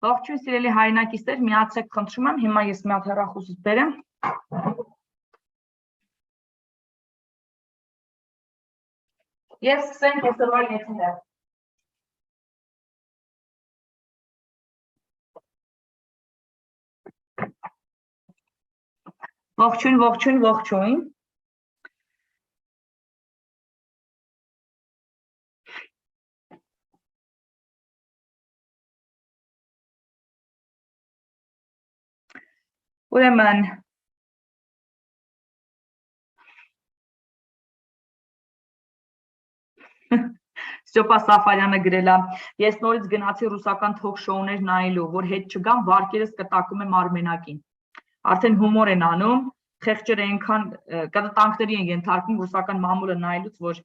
Ողջույն սիրելի հայրենակիցներ, միացեք խնդրում եմ, հիմա ես մի հատ հեռախոսից բերեմ։ Եվ սկսենք այսօրվա եթերը։ Ողջույն, ողջույն, ողջույն։ Ուրեմն Ստյոպա Սաֆարյանը գրել է. Ես նորից գնացի ռուսական թոք-շոուներ նայելու, որ հետ չգամ, վարկերս կտակում եմ Արմենակին։ Արդեն հումոր են անում, խեղճերը այնքան կտանքների են ենթարկվում ռուսական մամուլը նայելուց, որ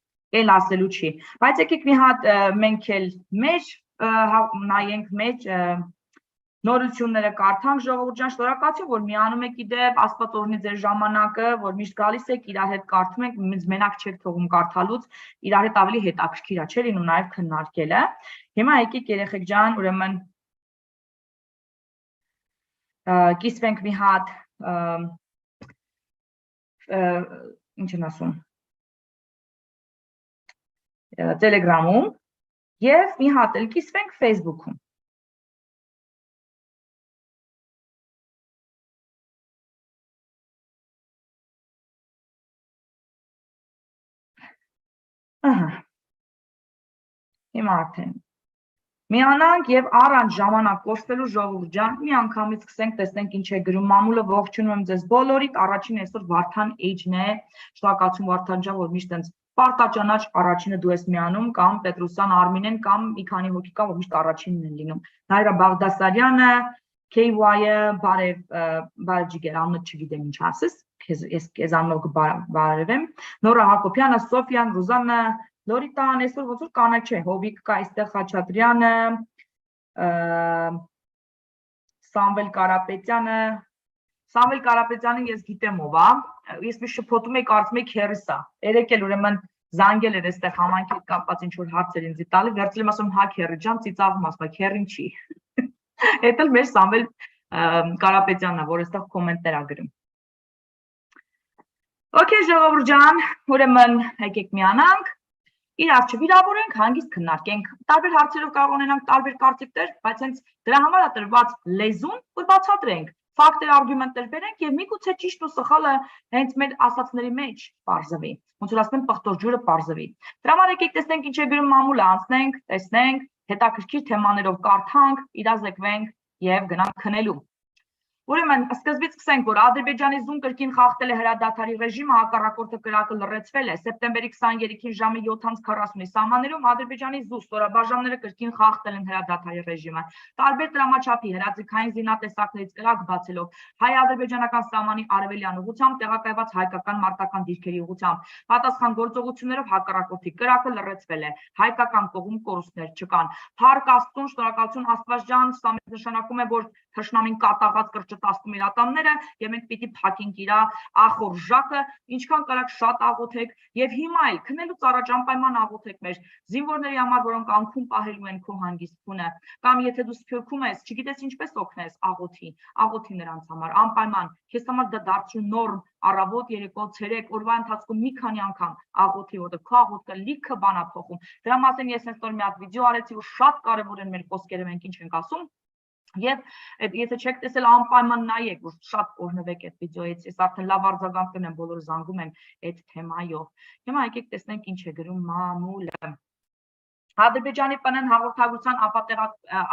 էլ ասելու չի։ Բայց եկեք մի հատ մենք էլ մեր նայենք մեր նորությունները կարդանք, ժողովուրդ ջան, շնորհակալություն, որ միանում եք իդեպ, Աստված օրհնի ձեր ժամանակը, որ միշտ գալիս եք, իրար հետ կարդում եք, մենակ չեք թողում կարդալուց, իրար հետ ավելի հետաքրքիր է, չէ՞ լինում նաև քննարկելը։ Հիմա եկեք երեխեք ջան, ուրեմն կիսվենք մի հատ ինչ են ասում Telegram-ում եւ մի հատ էլ կիսվենք Facebook-ում։ Ահա։ Հիմա արդեն միանանք եւ առանց ժամանակ կորցնելու ժողովուրդ ջան, մի անգամից սկսենք, տեսնենք ինչ է գրում մամուլը, ողջունում եմ ձեզ բոլորիդ, առաջին այսօր Վարդան H-ն է, շնորհակալություն Վարդան ջան, որ միշտ այնց պարտաճանաչ առաջինը դու ես միանում, կամ Պետրոսյան Արմինեն, կամ մի քանի հոգի կա, որ միշտ առաջինն են լինում։ Նայրա Բաղդասարյանը, KY-ը, բարև ջիգեր, անունը չգիտեմ ինչ ասես, ես քեզ անունով կբարևեմ, Նորա Հակոբյանը, Սոֆիան, Ռուզաննա, Լորիտան, այսօր ոնց որ կանաչ է, Հովիկ կա, այստեղ Խաչատրյանը, Սամվել Կարապետյանը ես գիտեմ ով է, ես մի շփոթում եի, կարծում եի քերս է, երեկ էլ ուրեմն զանգել էր այստեղ համանքի հետ կապված ինչ-որ հարցեր ինձ տալի, վերցրել եմ ասում հա քերի ջան, ծիծաղում ասում, քերին չի։ Էդ էլ մեր Սամվել Կարապետյանն է, որ այստեղ կոմենտներ է գրում։ Okay, ժողովուրդ ջան, ուրեմն եկեք միանանք, իրար չվիրավորենք, հանգիստ քննարկենք, տարբեր հարցերով կարող ունենանք տարբեր կարծիքներ, բայց հենց դրա համար է տրված լեզուն, որ բացատրենք, ֆակտեր, արգումենտներ բերենք եւ միգուցե ճիշտ ու սխալը հենց մեր ասածների մեջ բարձվի, ոնց որ ասում են պղտոր ջուրը բարձվի։ Դրա համար եկեք տեսնենք ինչ է գրում մամուլը, անցնենք, տեսնենք, հետաքրքիր թեմաներով կարդանք, իրազեկվենք եւ գնանք քնելու։ Ուրեմն սկզբից սկսենք, որ Ադրբեջանի Զուն կրկին խախտել է հրադադարի ռեժիմը, հակառակորդը կրակը լռեցվել է, սեպտեմբերի 23-ին ժամը 7:40-ի սահմաններում Ադրբեջանի Զու ստորաբաժանումները կրկին խախտել են հրադադարի ռեժիմը, տարբեր տրամաչափի հրաձգային զինատեսակներից կրակ բացելով, հայ-ադրբեջանական սահմանի արևելյան ուղղությամբ տեղակայված հայկական մարտական դիրքերի ուղղությամբ, պատասխան գործողություններով հակառակորդի կրակը լռեցվել է, հայկական կողմ կորուստներ չկան, Փառք Աստծուն, շնորհակալություն Աստված ջան, սա մեզ նշանակում է, որ թշնամին կատաղած կրճտացնում իր ատամները եւ մենք պիտի փակենք իր ախորժակը, ինչքան կարաք շատ աղոթեք եւ հիմա էլ քնելուց առաջ անպայման աղոթեք մեր զինվորների համար, որոնք անքում պահելու են քո հանգիստությունը, կամ եթե դու սփյուռքում ես, չգիտես ինչպես օգնես, աղոթի նրանց համար, անպայման, քեզ համար դա դարձու նորմ, առավոտ, երեկո, ցերեկ, օրվա ընթացքում մի քանի անգամ աղոթի, որտեղ քո աղոթքը լիքը բան է փոխում։ Դրա մասին ես այսօր մի հատ վիդեո արեցի, որ շատ կարեւոր են մեր խոսքերը, մենք ինչ ենք ասում։ Եվ եթե չեք տեսել անպայման նայեք, որ շատ օրհնվեք այդ վիդեոից, ես արդեն լավ արձագանք կունեմ, բոլորը զանգում են այդ թեմայով։ Հիմա եկեք տեսնենք ինչ է գրում մամուլը։ Ադրբեջանի ՊՆ հաղորդագրության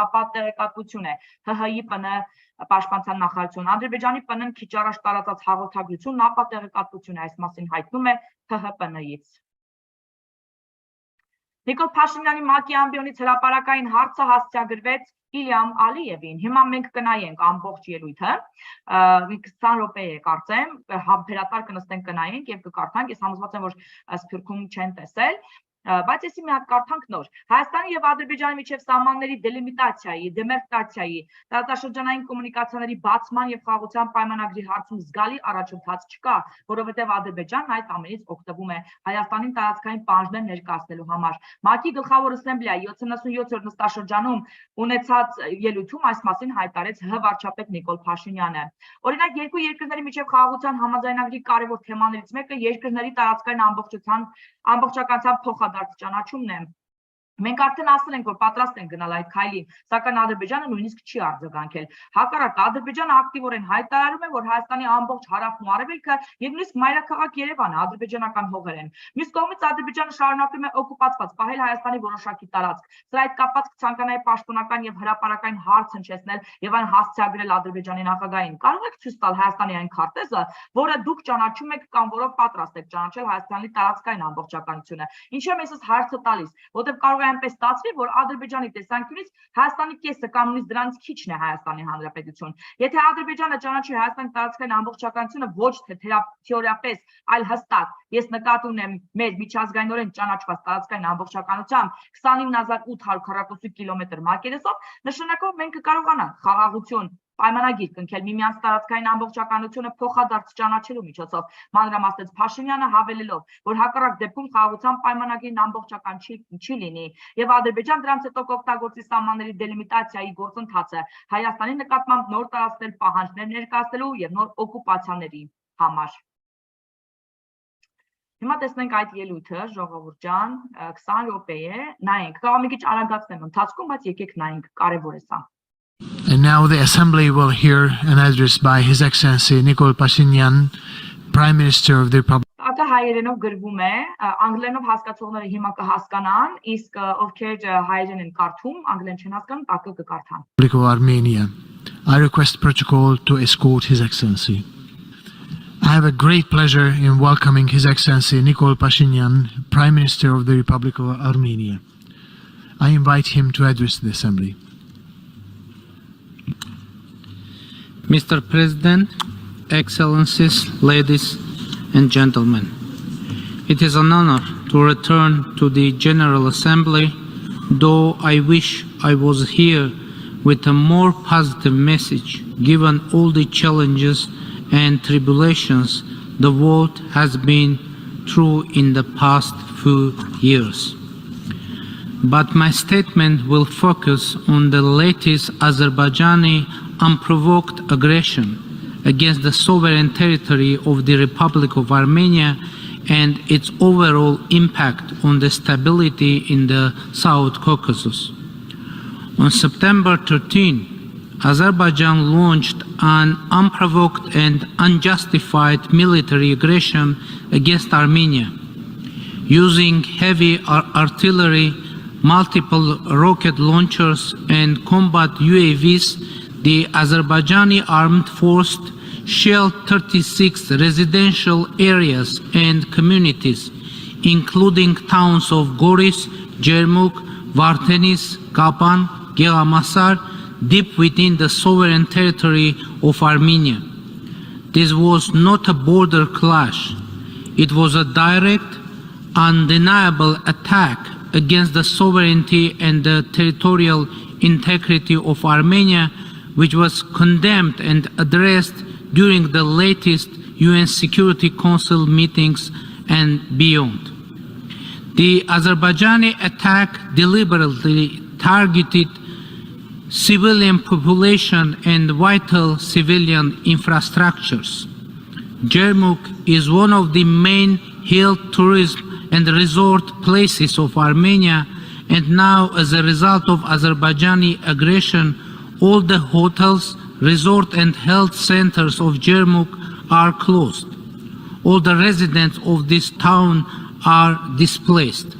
ապատեղեկատվություն է, ՀՀ-ի ՊՆ պաշտպանության նախարարություն, Ադրբեջանի ՊՆ-ն քիչ առաջ տարածած հաղորդագրությունն ապատեղեկատվություն է, այս մասին հայտնում է ՀՀ-ՊՆ-ից։ Նիկոլ Փաշինյանի ՄԱԿ-ի ամբիոնից հրապարակային հարցը հասցեագրվեց Իլյամ Ալիևին։ Հիմա մենք կնայենք ամբողջ ելույթը, 20 րոպե է կարծեմ, հերատար կնստենք կնայենք եւ կկարդանք, ես համոզված եմ, որ սփյուռքում չեն տեսել։ Բայց եսի մի հատ կարդանք նոր։ Հայաստանի եւ Ադրբեջանի միջև սահմանների դելիմիտացիայի, դեմարկացիայի, տարածաշրջանային կոմունիկացիաների բացման եւ խաղաղության պայմանագրի հարցում զգալի առաջընթաց չկա, որովհետեւ Ադրբեջանն այդ ամենից օգտվում է Հայաստանին տարածքային պահանջներ ներկայացնելու համար։ ՄԱԿ-ի գլխավոր ասամբլեայի 77-րդ նստաշրջանում ունեցած ելույթում այս մասին հայտարարեց ՀՀ վարչապետ Նիկոլ Փաշինյանը։ Օրինակ, երկու երկրների միջև խաղաղության համաձայնագրի կարևոր թեմաներից մեկը երկրների տարածքային ամբողջականության փոխադարձ ճանաչումն է։ Մենք արդեն ասել ենք, որ պատրաստ ենք գնալ այդ քայլին, սակայն Ադրբեջանը նույնիսկ չի արձագանքել։ Հակառակը, Ադրբեջանը ակտիվորեն հայտարարում է, որ Հայաստանի ամբողջ հարավն ու արևելքը եւ նույնիսկ մայրաքաղաք Երևանը ադրբեջանական հողեր են։ Մյուս կողմից Ադրբեջանը շարունակում է օկուպացված պահել Հայաստանի որոշակի տարածք։ Սրա հետ կապված կցանկանայի պաշտոնական եւ հրապարակային հարց հնչեցնել եւ այն հասցեագրել Ադրբեջանի նախագահին։ Կարող եք ցույց տալ Հայաստանի այն քարտեզը, որը դուք ճանաչում եք կամ որով պատրաստ եք ճանաչել Հայաստանի տարածքային ամբողջականությունը։ Ինչու եմ ես հարցը տալիս, որտեղ կարող այնպես ստացվի, որ Ադրբեջանի տեսանկյունից Հայաստանի կեսը կամ նույնիսկ դրանից քիչն է Հայաստանի Հանրապետություն։ Եթե Ադրբեջանը ճանաչի Հայաստանի տարածքային ամբողջականությունը ոչ թե թեորիապես, այլ հստակ, ես նկատի ունեմ մեր միջազգայինորեն ճանաչված տարածքային ամբողջականությամբ 29848 կիլոմետր մակերեսով, նշանակով մենք կկարողանանք խաղաղություն պայմանագիր կնքել միմյանց տարածքային ամբողջականությունը փոխադարձ ճանաչելու միջոցով, մանրամասնեց Փաշինյանը, հավելելով, որ հակառակ դեպքում խաղաղության պայմանագիրն ամբողջական չի լինի եւ Ադրբեջան դրանց հետո կօգտագործի սահմանների դելիմիտացիայի գործընթացը Հայաստանի նկատմամբ նոր տարածքներ պահանջներ ներկայացնելու եւ նոր օկուպացիաների համար։ Հիմա տեսնենք այդ ելույթը, ժողովուրդ ջան, 20 րոպե է, նայենք, կարող մի քիչ արագացնեմ ընթացքում, բայց եկեք նայենք, կարևոր է սա։ And now the Assembly will hear an address by His Excellency Nikol Pashinyan, Prime Minister of the Republic. Ակը հայերենով գրվում է, անգլերենով հասկացողները հիմա կհասկանան, իսկ ովքեր հայերեն են կարդում, անգլերեն չեն հասկանում, ակը կկարդան։ Republic of Armenia. I request protocol to escort His Excellency. I have a great pleasure in welcoming His Excellency Nikol Pashinyan, Prime Minister of the Republic of Armenia. I invite him to address the Assembly. Mr. President, Excellencies, ladies and gentlemen, it is an honor to return to the General Assembly, though I wish I was here with a more positive message, given all the challenges and tribulations the world has been through in the past few years. But my statement will focus on the latest Azerbaijani unprovoked aggression against the sovereign territory of the Republic of Armenia and its overall impact on the stability in the South Caucasus. On September 13, Azerbaijan launched an unprovoked and unjustified military aggression against Armenia, using heavy artillery, multiple rocket launchers and combat UAVs. The Azerbaijani armed forces shelled 36 residential areas and communities, including towns of Goris, Jermuk, Vardenis, Kapan, Gelamasar, deep within the sovereign territory of Armenia. This was not a border clash. It was a direct, undeniable attack against the sovereignty and the territorial integrity of Armenia, which was condemned and addressed during the latest UN Security Council meetings and beyond. The Azerbaijani attack deliberately targeted civilian population and vital civilian infrastructures. Jermuk is one of the main health, tourism and resort places of Armenia, and now as a result of Azerbaijani aggression, all the hotels, resort and health centers of Jermuk are closed. All the residents of this town are displaced.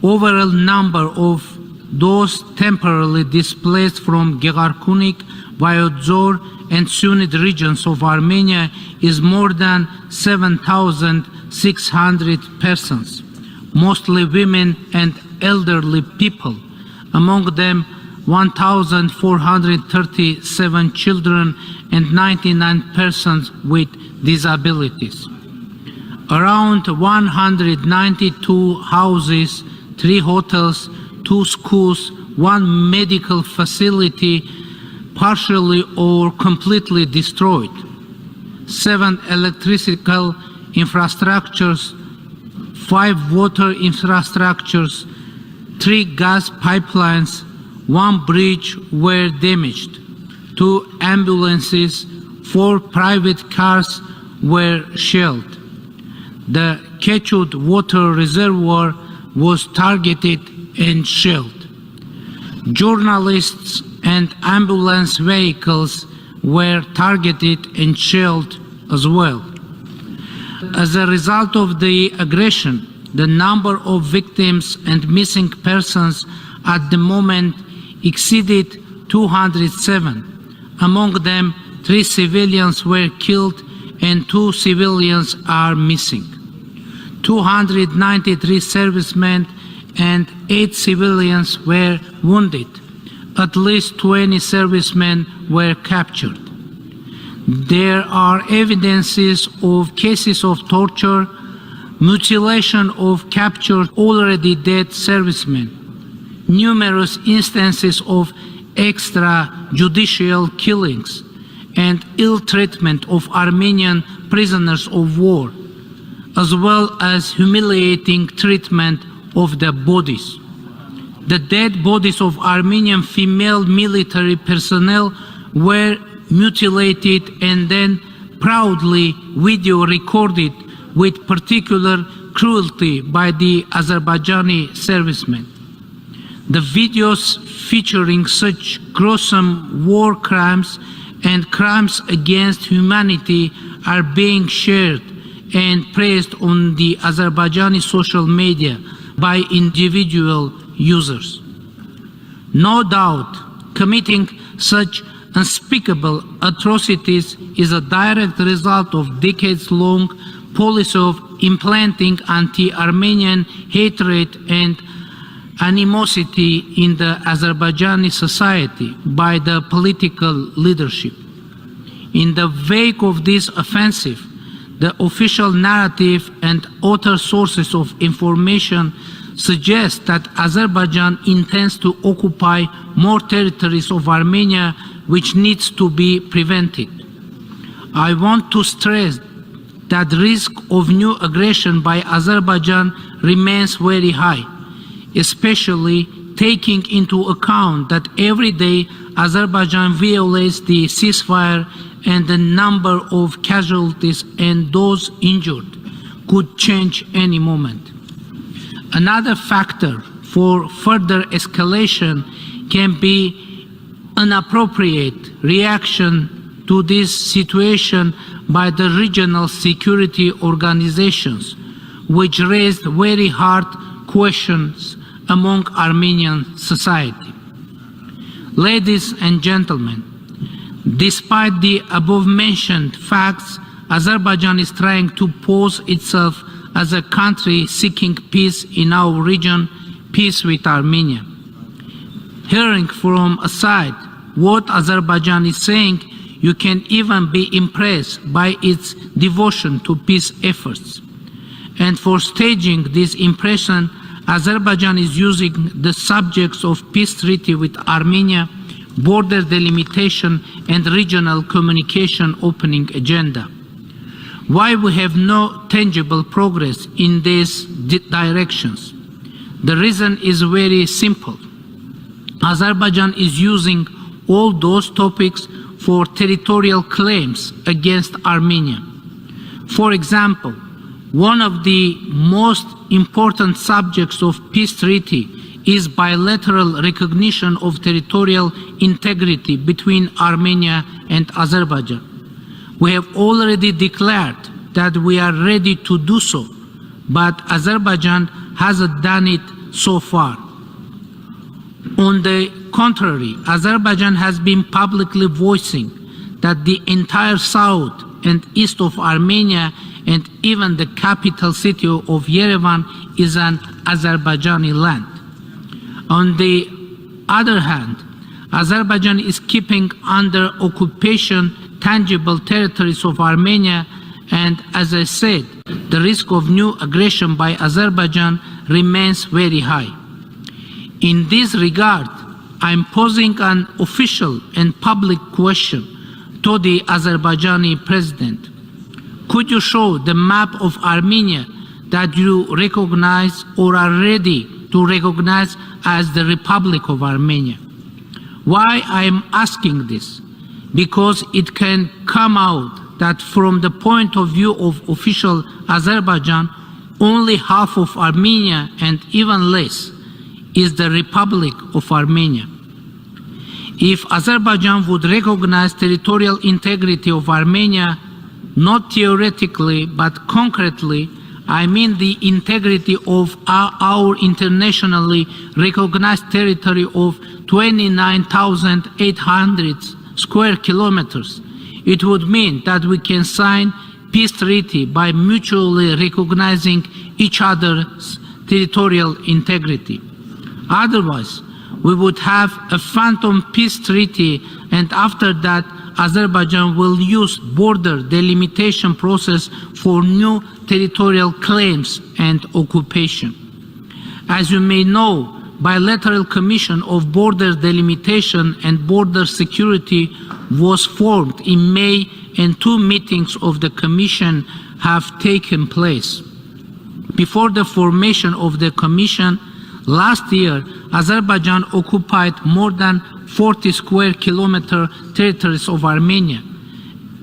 Overall number of those temporarily displaced from Gegarkunik, Vayodzor and Sunit regions of Armenia is more than 7,600 persons, mostly women and elderly people, among them 1,437 children and 99 persons with disabilities. around 192 houses, 3 hotels, 2 schools, 1 medical facility partially or completely destroyed, 7 electrical infrastructures, 5 water infrastructures, 3 gas pipelines, 1 bridge were damaged, 2 ambulances, 4 private cars were shelled. The Kechut water reservoir was targeted and shelled. Journalists and ambulance vehicles were targeted and shelled as well. As a result of the aggression, the number of victims and missing persons at the moment exceeded 207. Among them, 3 civilians were killed and 2 civilians are missing. 293 servicemen and 8 civilians were wounded. At least 20 servicemen were captured. There are evidences of cases of torture, mutilation of captured already dead servicemen, numerous instances of extrajudicial killings, and ill treatment of Armenian prisoners of war, as well as humiliating treatment of the bodies. The dead bodies of Armenian female military personnel were mutilated and then proudly video recorded with particular cruelty by the Azerbaijani servicemen. The videos featuring such gruesome war crimes and crimes against humanity are being shared and praised on the Azerbaijani social media by individual users. No doubt, committing such unspeakable atrocities is a direct result of decades-long policy of implanting anti-Armenian hatred and animosity in the Azerbaijani society by the political leadership. In the wake of this offensive, the official narrative and other sources of information suggest that Azerbaijan intends to occupy more territories of Armenia, which needs to be prevented. I want to stress that the risk of new aggression by Azerbaijan remains very high, especially taking into account that every day Azerbaijan violates the ceasefire and the number of casualties and those injured could change any moment. Another factor for further escalation can be an appropriate reaction to this situation by the regional security organizations, which raised very hard questions among Armenian society. Ladies and gentlemen, despite the above-mentioned facts, Azerbaijan is trying to pose itself as a country seeking peace in our region, peace with Armenia. Hearing from a side what Azerbaijan is saying, you can even be impressed by its devotion to peace efforts. And for staging this impression, Azerbaijan is using the subjects of peace treaty with Armenia, border delimitation, and regional communication opening agenda. Why we have no tangible progress in these directions? The reason is very simple. Azerbaijan is using all those topics for territorial claims against Armenia. For example, one of the most important subjects of peace treaty is bilateral recognition of territorial integrity between Armenia and Azerbaijan. We have already declared that we are ready to do so, but Azerbaijan hasn't done it so far. On the contrary, Azerbaijan has been publicly voicing that the entire south and east of Armenia and even the capital city of Yerevan is an Azerbaijani land. On the other hand, Azerbaijan is keeping under occupation tangible territories of Armenia, and as I said, the risk of new aggression by Azerbaijan remains very high. In this regard, I am posing an official and public question to the Azerbaijani president. Could you show the map of Armenia that you recognize or are ready to recognize as the Republic of Armenia? Why I am asking this? Because it can come out that from the point of view of official Azerbaijan, only half of Armenia and even less is the Republic of Armenia. If Azerbaijan would recognize territorial integrity of Armenia, not theoretically but concretely, I mean the integrity of our internationally recognized territory of 29,800 square kilometers, it would mean that we can sign peace treaty by mutually recognizing each other's territorial integrity. Otherwise, we would have a phantom peace treaty, and after that, Azerbaijan will use border delimitation process for new territorial claims and occupation. As you may know, bilateral commission of border delimitation and border security was formed in May, and 2 meetings of the commission have taken place. Before the formation of the commission, last year, Azerbaijan occupied more than 40 square kilometer territories of Armenia.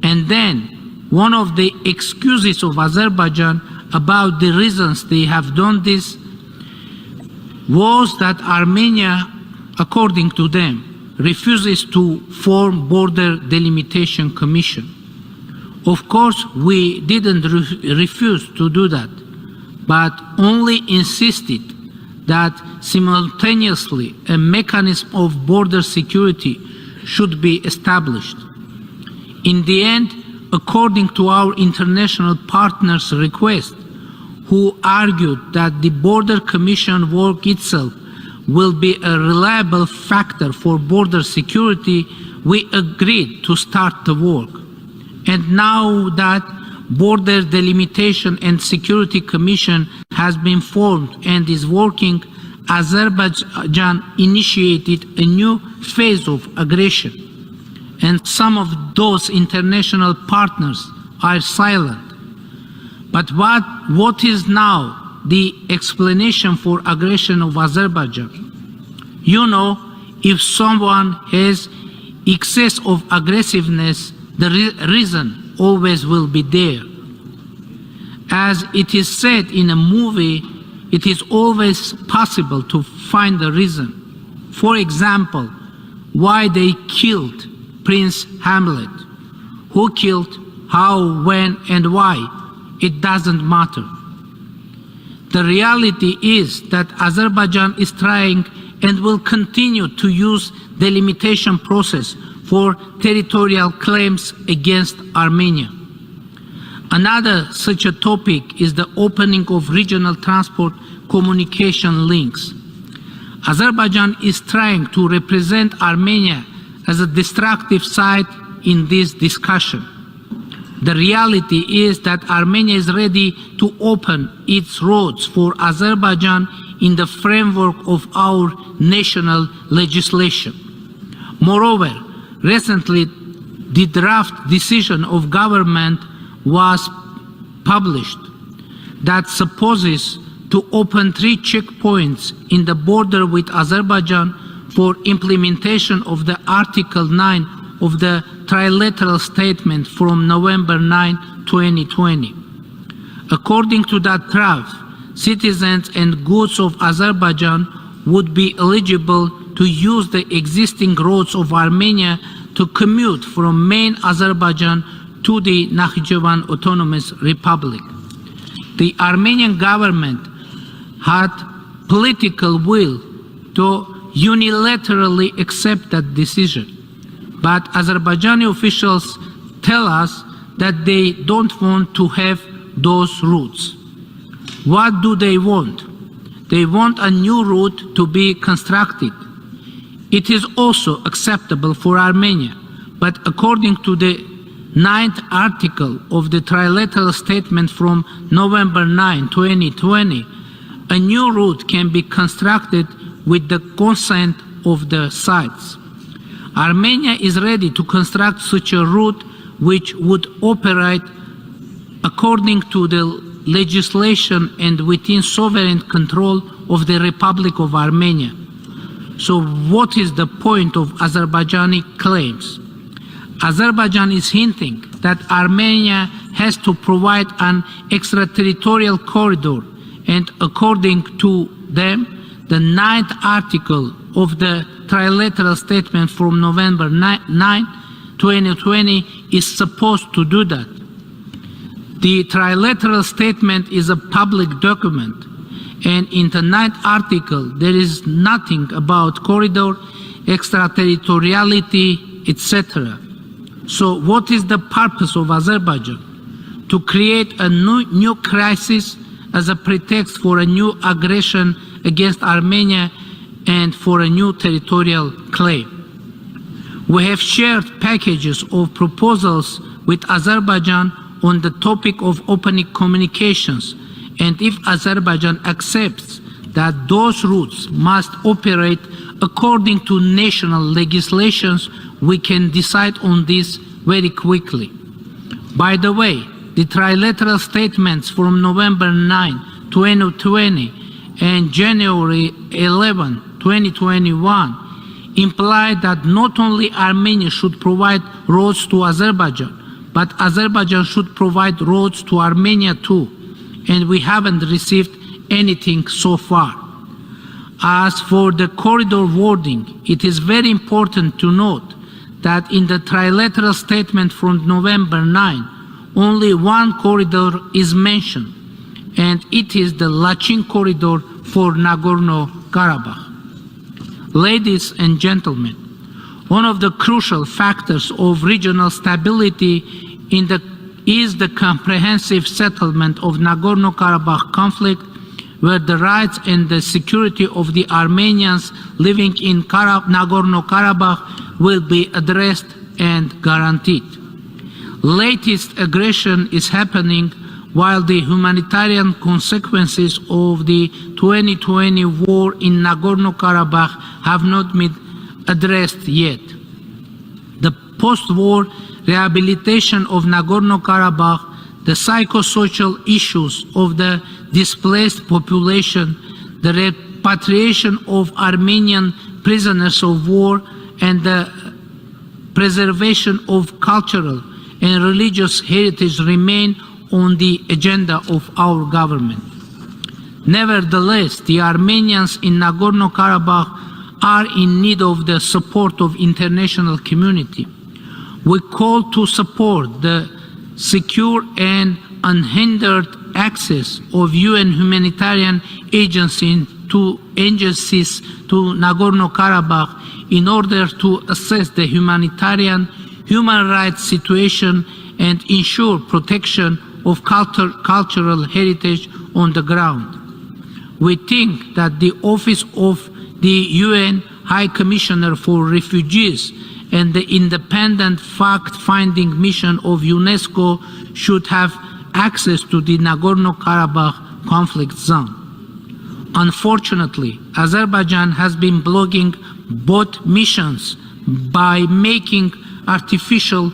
And then, one of the excuses of Azerbaijan about the reasons they have done this was that Armenia, according to them, refuses to form border delimitation commission. Of course, we didn't refuse to do that, but only insisted that simultaneously a mechanism of border security should be established. In the end, according to our international partners' request, who argued that the border commission work itself will be a reliable factor for border security, we agreed to start the work. And now that Border Delimitation and Security Commission has been formed and is working, Azerbaijan initiated a new phase of aggression. And some of those international partners are silent. But what is now the explanation for aggression of Azerbaijan? You know, if someone has excess of aggressiveness, the reason always will be there. As it is said in a movie, it is always possible to find the reason. For example, why they killed Prince Hamlet. Who killed, how, when, and why? It doesn't matter. The reality is that Azerbaijan is trying and will continue to use the delimitation process for territorial claims against Armenia. Another such a topic is the opening of regional transport communication links. Azerbaijan is trying to represent Armenia as a destructive side in this discussion. The reality is that Armenia is ready to open its roads for Azerbaijan in the framework of our national legislation. Moreover, recently, the draft decision of government was published that supposes to open 3 checkpoints in the border with Azerbaijan for implementation of the Article 9 of the trilateral statement from November 9, 2020. According to that draft, citizens and goods of Azerbaijan would be eligible to use the existing roads of Armenia to commute from main Azerbaijan to the Nakhchivan Autonomous Republic. The Armenian government had political will to unilaterally accept that decision, but Azerbaijani officials tell us that they don't want to have those routes. What do they want? They want a new route to be constructed. It is also acceptable for Armenia, but according to the 9th article of the trilateral statement from November 9, 2020, a new route can be constructed with the consent of the sides. Armenia is ready to construct such a route which would operate according to the legislation and within sovereign control of the Republic of Armenia. So what is the point of Azerbaijani claims? Azerbaijan is hinting that Armenia has to provide an extraterritorial corridor, and according to them, the 9th article of the trilateral statement from November 9, 2020 is supposed to do that. The trilateral statement is a public document, and in the 9th article there is nothing about corridor, extraterritoriality, etc. So what is the purpose of Azerbaijan? To create a new crisis as a pretext for a new aggression against Armenia and for a new territorial claim. We have shared packages of proposals with Azerbaijan on the topic of opening communications, and if Azerbaijan accepts that those routes must operate according to national legislations, we can decide on this very quickly. By the way, the trilateral statements from November 9, 2020 and January 11, 2021 imply that not only Armenia should provide roads to Azerbaijan, but Azerbaijan should provide roads to Armenia too, and we haven't received anything so far. As for the corridor wording, it is very important to note that in the trilateral statement from November 9, only one corridor is mentioned, and it is the Lachin corridor for Nagorno-Karabakh. Ladies and gentlemen, one of the crucial factors of regional stability is the comprehensive settlement of Nagorno-Karabakh conflict, where the rights and the security of the Armenians living in Nagorno-Karabakh will be addressed and guaranteed. Latest aggression is happening while the humanitarian consequences of the 2020 war in Nagorno-Karabakh have not been addressed yet. The post-war rehabilitation of Nagorno-Karabakh, the psychosocial issues of the displaced population, the repatriation of Armenian prisoners of war, and the preservation of cultural and religious heritage remain on the agenda of our government. Nevertheless, the Armenians in Nagorno-Karabakh are in need of the support of international community. We call to support the secure and unhindered access of UN humanitarian agencies to Nagorno-Karabakh in order to assess the human rights situation and ensure protection of cultural heritage on the ground. We think that the Office of the UN High Commissioner for Refugees and the independent fact-finding mission of UNESCO should have access to the Nagorno-Karabakh conflict zone. Unfortunately, Azerbaijan has been blocking both missions by making artificial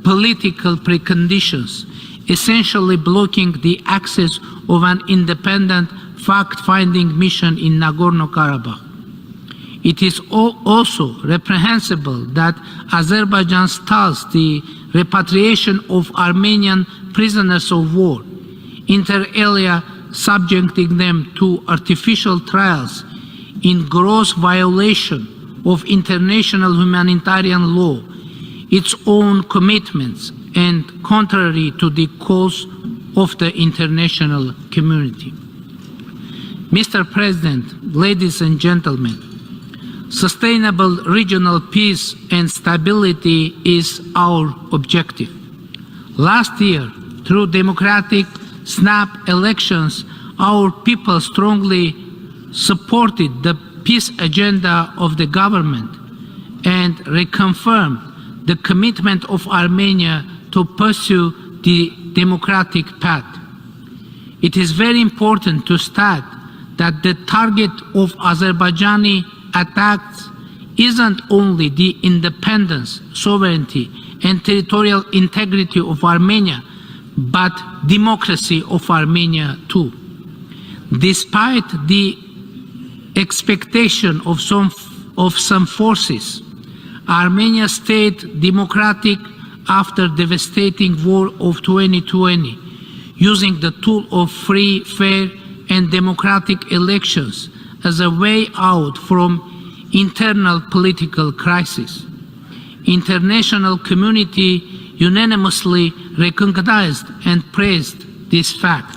political preconditions, essentially blocking the access of an independent fact-finding mission in Nagorno-Karabakh. It is also reprehensible that Azerbaijan stalls the repatriation of Armenian prisoners of war, inter alia subjecting them to artificial trials in gross violation of international humanitarian law, its own commitments, and contrary to the calls of the international community. Mr. President, ladies and gentlemen, sustainable regional peace and stability is our objective. Last year, through democratic snap elections, our people strongly supported the peace agenda of the government and reconfirmed the commitment of Armenia to pursue the democratic path. It is very important to state that the target of Azerbaijani attacks isn't only the independence, sovereignty, and territorial integrity of Armenia, but democracy of Armenia too. Despite the expectation of some forces, Armenia stayed democratic after devastating war of 2020, using the tool of free, fair, and democratic elections as a way out from internal political crisis. International community unanimously recognized and praised this fact.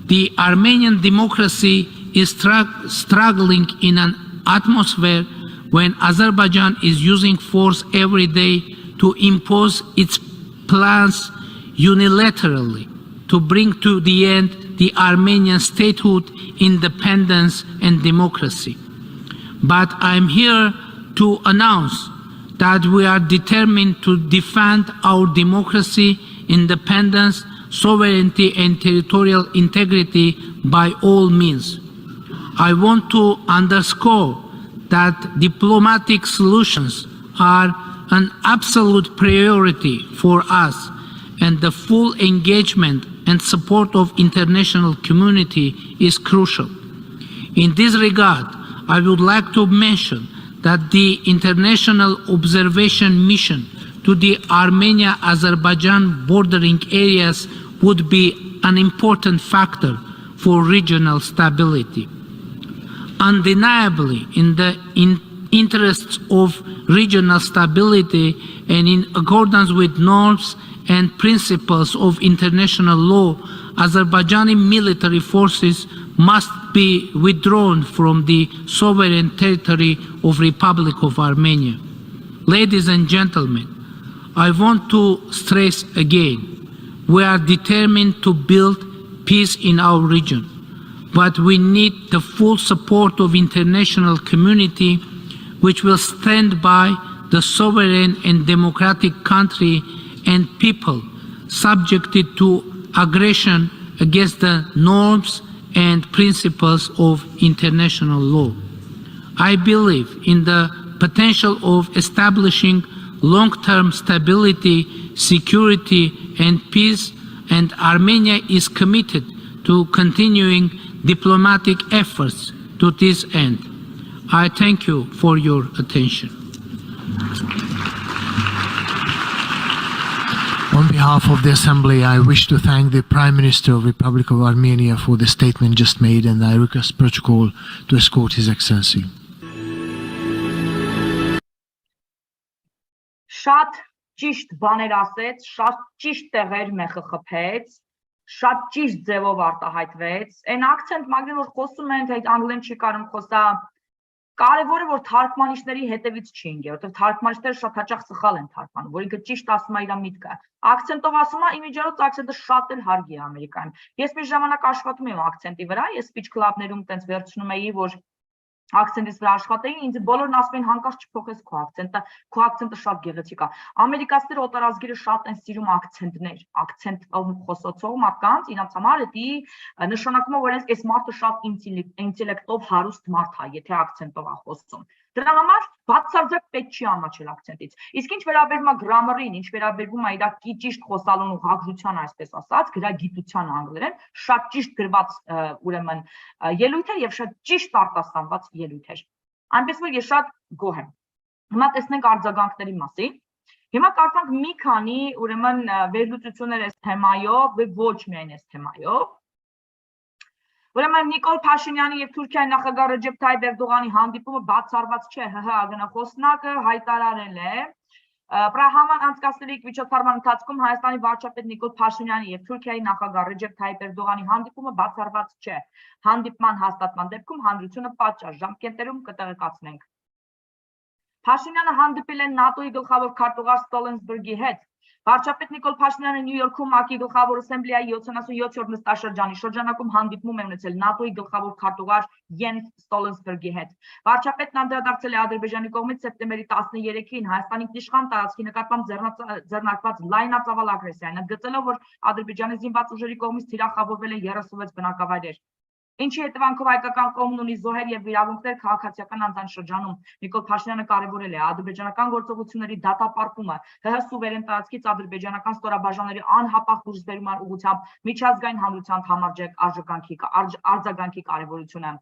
The Armenian democracy is struggling in an atmosphere when Azerbaijan is using force every day to impose its plans unilaterally to bring to the end the Armenian statehood, independence, and democracy. But I'm here to announce that we are determined to defend our democracy, independence, sovereignty, and territorial integrity by all means. I want to underscore that diplomatic solutions are an absolute priority for us, and the full engagement and support of international community is crucial. In this regard, I would like to mention that the international observation mission to the Armenia-Azerbaijan bordering areas would be an important factor for regional stability. Undeniably, in the interests of regional stability and in accordance with norms and principles of international law, Azerbaijani military forces must be withdrawn from the sovereign territory of Republic of Armenia. Ladies and gentlemen, I want to stress again, we are determined to build peace in our region, but we need the full support of international community, which will stand by the sovereign and democratic country and people subjected to aggression against the norms and principles of international law. I believe in the potential of establishing long-term stability, security, and peace, and Armenia is committed to continuing diplomatic efforts to this end. I thank you for your attention. On behalf of the Assembly, I wish to thank the Prime Minister of the Republic of Armenia for the statement just made, and I request protocol to escort His Excellency. Շատ ճիշտ բաներ ասեց, շատ ճիշտ տեղեր մեխխփեց, շատ ճիշտ ձևով արտահայտվեց։ Այն акցենտ մագնին որ խոսում են, թե անգլեն չի կարում խոսա, կարևորը որ թարգմանիչների հետևից չի ընկե, որովհետև թարգմանիչները շատ հաճախ սխալ են թարգմանում, որ ինքը ճիշտ ասում է իր միտքը։ Акցենտով ասում է, իմիջիայլոց акցենտը շատ էլ հարգի է Ամերիկայում։ Ես մի ժամանակ աշխատում եմ акցենտի վրա, ես speech club-ներում տենց վերցնում էի, որ акցենտից վրա աշխատեին, ինձ բոլորն ասում են հանկարծ չփոխես քո акցենտը շատ գեղեցիկ է։ Ամերիկացիները օտարազգերը շատ են սիրում акցենտներ, акցենտ խոսոցող մարդկանց, իրաց համար դա նշանակում է, որ այս մարդը շատ ինտելեկտով հարուստ մարդ է, եթե акցենտով է խոսում։ Դրա համար բացարձակ պետք չի ամաչել акցենտից։ Իսկ ինչ վերաբերում է գրամարին, ինչ վերաբերում է իր ճիշտ խոսալուն ու հաղորդության, այսպես ասած, գրագիտության անգլերեն, շատ ճիշտ գրված ուրեմն ելույթ է եւ շատ ճիշտ արտասանված ելույթ էր։ Այնպես որ ես շատ գոհ եմ։ Հիմա տեսնենք արձագանքների մասին։ Հիմա կարդանք մի քանի ուրեմն վերլուծություններ այս թեմայով, ոչ միայն այս թեմայով։ Ուրեմն Նիկոլ Փաշինյանի եւ Թուրքիայի նախագահ Ռեջեփ Թայիպ Էրդողանի հանդիպումը բացառված չէ, ՀՀ ագնախոսնակը հայտարարել է Պրահաման անցկացնելիք միջոցառման ընթացքում Հայաստանի վարչապետ Նիկոլ Փաշինյանի եւ Թուրքիայի նախագահ Ռեջեփ Թայիպ Էրդողանի հանդիպումը բացառված չէ։ Հանդիպման հաստատման դեպքում հանրությունը պատճառ ժամկետներում կտեղեկացնենք։ Փաշինյանը հանդիպել է ՆԱՏՕ-ի գլխավոր քարտուղար Ստոլենսբերգի հետ։ Վարչապետ Նիկոլ Փաշինյանը Նյու Յորքում ՄԱԿ-ի գլխավոր ասեմբլեայի 77-րդ նստաշրջանի շրջանակում հանդիպում է ունեցել ՆԱՏՕ-ի գլխավոր քարտուղար Յենս Ստոլտենբերգի հետ։ Վարչապետն անդրադարձել է Ադրբեջանի կողմից սեպտեմբերի 13-ին Հայաստանի իշխան տարածքի նկատմամբ ձեռնարկված լայնածավալ ագրեսիային, ընդգծելով, որ Ադրբեջանի զինված ուժերի կողմից թիրախավորվել են 36 բնակավայրեր։ Ինչի հետևանքով հայկական կողմն ունի զոհեր եւ վիրավորներ քաղաքացիական անձանշրջանում։ Նիկոլ Փաշինյանը կարևորել է ադրբեջանական գործողությունների դատապարտումը, ՀՀ սուվերեն տարածքից ադրբեջանական ստորաբաժանների անհապաղ դուրսբերման ուղղությամբ միջազգային հանրության համարժեք արձագանքի կարևորությունը։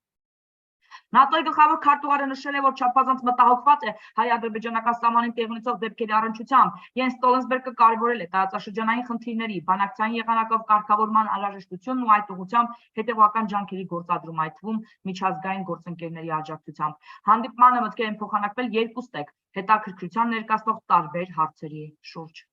ՆԱՏՕ-ի գլխավոր քարտուղարը նշել է, որ չափազանց մտահոգված է հայ-ադրբեջանական սահմանին տեղի ունեցող դեպքերի առնչությամբ։ Յենս Ստոլտենբերգը կարևորել է տարածաշրջանային խնդիրների, բանակցային եղանակով կարգավորման անհրաժեշտությունն ու այդ ուղղությամբ հետևողական ջանքերի գործադրում, այդ թվում միջազգային գործընկերների աջակցությամբ։ Հանդիպմանը մտքեր են փոխանակվել երկու ստեկ հետաքրքրության ներկայացնող տարբեր հարցերի շուրջ։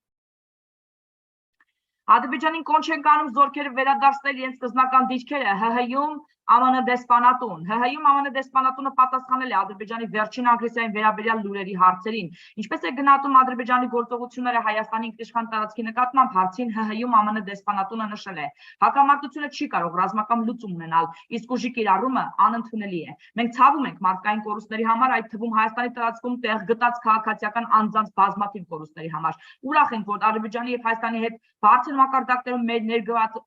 Ադրբեջանին կոչ են կանում զորքերը վերադարձնել իրենց սկզբնական դիրքերը ՀՀ-ում ԱՄՆ դեսպանատուն։ ՀՀ-ում ԱՄՆ դեսպանատունը պատասխանել է Ադրբեջանի վերջին ագրեսիային վերաբերյալ լուրերի հարցերին։ Ինչպես է գնահատում Ադրբեջանի գործողությունները Հայաստանի ինքնիշխան տարածքի նկատմամբ, հարցին ՀՀ-ում ԱՄՆ դեսպանատունը նշել է. հակամարտությունը չի կարող ռազմական լուծում ունենալ, իսկ ուժի կիրառումը անընդունելի է։ Մենք ցավում ենք մարդկային կորուստների համար, այդ թվում Հայաստանի տարածքում տեղ գտած քաղաքացիական անձանց բազմաթիվ կորուստների համար։ Ուրախ ենք, որ Ադրբեջանի եւ Հայաստանի հետ բարձր մակարդակներում մեր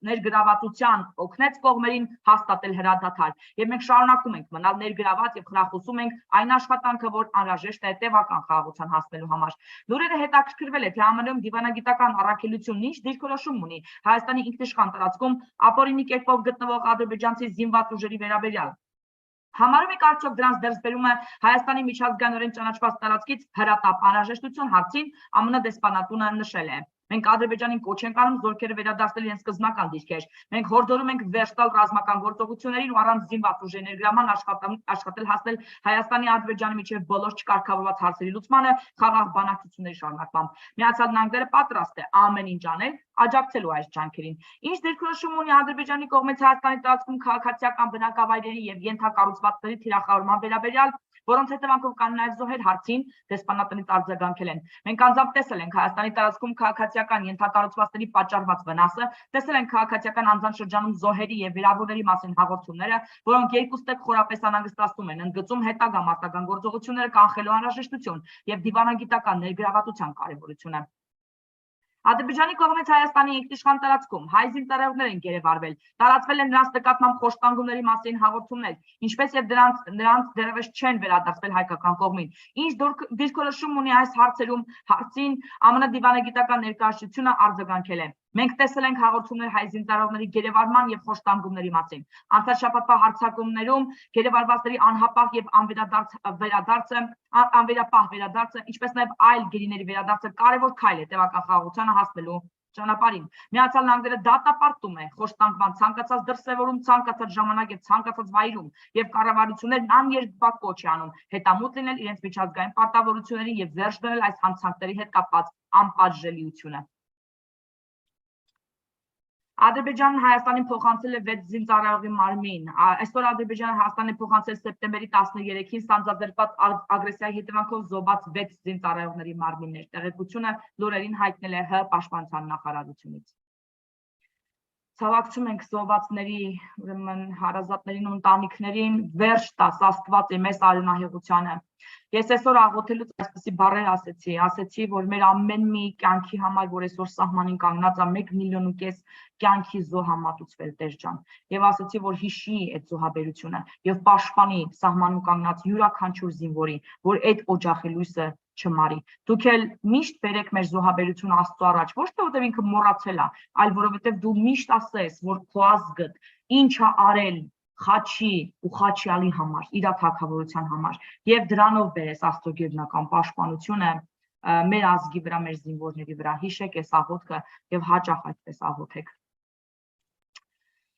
ներգրավվածության օգնեց կողմերին հաստատել հրադադար, եւ մենք շարունակում ենք մնալ ներգրաված եւ խրախուսում ենք այն աշխատանքը, որ անհրաժեշտ է տևական խաղաղության հասնելու համար։ Լուրերը հետաքրքրվել է, թե ԱՄՆ-ում դիվանագիտական առաքելությունն ինչ դիրքորոշում ունի Հայաստանի ինքնիշխան տարածքում ապօրինի կերպով գտնվող ադրբեջանցի զինված ուժերի վերաբերյալ։ Համարում եք արդյոք դրանց դերձբերումը Հայաստանի միջազգայինորեն ճանաչված տարածքից հրատապ անհրաժեշտություն հարցին ԱՄՆ դեսպանատունը նշել է. Մենք Ադրբեջանին կոչ ենք անում զորքերը վերադարձնել իրենց սկզբնական դիրքեր։ Մենք հորդորում ենք վերջ տալ ռազմական գործողություններին ու առանց զինված ուժերի ներգրավման աշխատել հասնել Հայաստանի Ադրբեջանի միջև բոլոր չկարգավորված հարցերի լուծմանը խաղաղ բանակցությունների շարունակմամբ։ Միացյալ Նահանգները պատրաստ է ամեն ինչ անել աջակցելու այս ջանքերին։ Ինչ դիրքորոշում ունի Ադրբեջանի կողմից Հայաստանի տարածքում քաղաքացիական բնակավայրերի եւ ենթակառուցվածքների թիրախավորման վերաբերյալ, որոնց հետևանքով կան նաև զոհեր հարցին դեսպանատնից արձագանքել են։ Մենք անձամբ տեսել ենք Հայաստանի տարածքում քաղաքացիական ենթակառուցվածքների պատճառված վնասը, տեսել ենք քաղաքացիական անձանշրջանում զոհերի եւ վիրավորների մասին հաղորդումները, որոնք երկու ստեկ խորապես անհանգստացնում են, ընդգծում հետագա մարտական գործողությունները կանխելու անհրաժեշտություն եւ դիվանագիտական ներգրավվածության կարեւորությունը։ Ադրբեջանի կողմից Հայաստանի ինքնիշխան տարածքում հայ զինծառայողներ են գերեվարվել, տարածվել են նրանց նկատմամբ խոշտանգումների մասին հաղորդումներ, ինչպես եւ նրանց դեռևս չեն վերադարձվել հայկական կողմին։ Ինչ դիրքորոշում ունի այս հարցերում հարցին ԱՄՆ դիվանագիտական ներկայացությունը արձագանքել է։ Մենք տեսել ենք հաղորդումներ հայ զինծառայողների գերեվարման եւ խոշտանգումների մասին։ Անցած շաբաթվա հարձակումներում գերեվարվածների անհապաղ եւ անվերապահ վերադարձը, ինչպես նաեւ այլ գերիների վերադարձը կարևոր քայլ է տևական խաղաղությանը հասնելու ճանապարհին։ Միացյալ Նահանգները դատապարտում է խոշտանգման ցանկացած դրսևորում, ցանկացած ժամանակ եւ ցանկացած վայրում եւ կառավարություններն աներկբա կոչ է անում հետամուտ լինել իրենց միջազգային պարտավորություններին եւ վերջ դնել այս հանցանքների հետ կապված անպատժելիությունը։ Ադրբեջանն Հայաստանին փոխանցել է 6 զինծառայողի մարմին։ Այսօր Ադրբեջանը Հայաստանին փոխանցել սեպտեմբերի 13-ին սանձազերծված ագրեսիայի հետևանքով զոհված 6 զինծառայողների մարմիններ։ Տեղեկությունը լուրերին հայտնել է ՀՀ պաշտպանության նախարարությունից։ Ցավակցում ենք զոհվածների, ուրեմն հարազատներին ու ընտանիքներին, վերջ տաս Աստված մեզ արյունահեղությանը։ Ես այսօր աղոթելուց այսպեսի բառեր ասեցի, որ մեր ամեն մի կյանքի համար, որ այսօր սահմանին կանգնած է 1,5 միլիոն կյանքի զոհ համատուցվել Տեր ջան, եւ ասեցի, որ հիշի այդ զոհաբերությունը եւ պաշտպանի սահմանում կանգնած յուրաքանչյուր զինվորի, որ այդ օջախի լույսը չմարի։ Դուք էլ միշտ բերեք մեր զոհաբերությունը Աստծո առաջ, ոչ թե որովհետեւ ինքը մոռացել է, այլ որովհետեւ դու միշտ ասես, որ քո ազգդ ինչ է արել Խաչի ու Խաչյալի համար, իր թագավորության համար, եւ դրանով բերես Աստծո գերբնական պաշտպանությունը մեր ազգի վրա, մեր զինվորների վրա։ Հիշեք այս աղոթքը եւ հաճախ այդպես աղոթեք։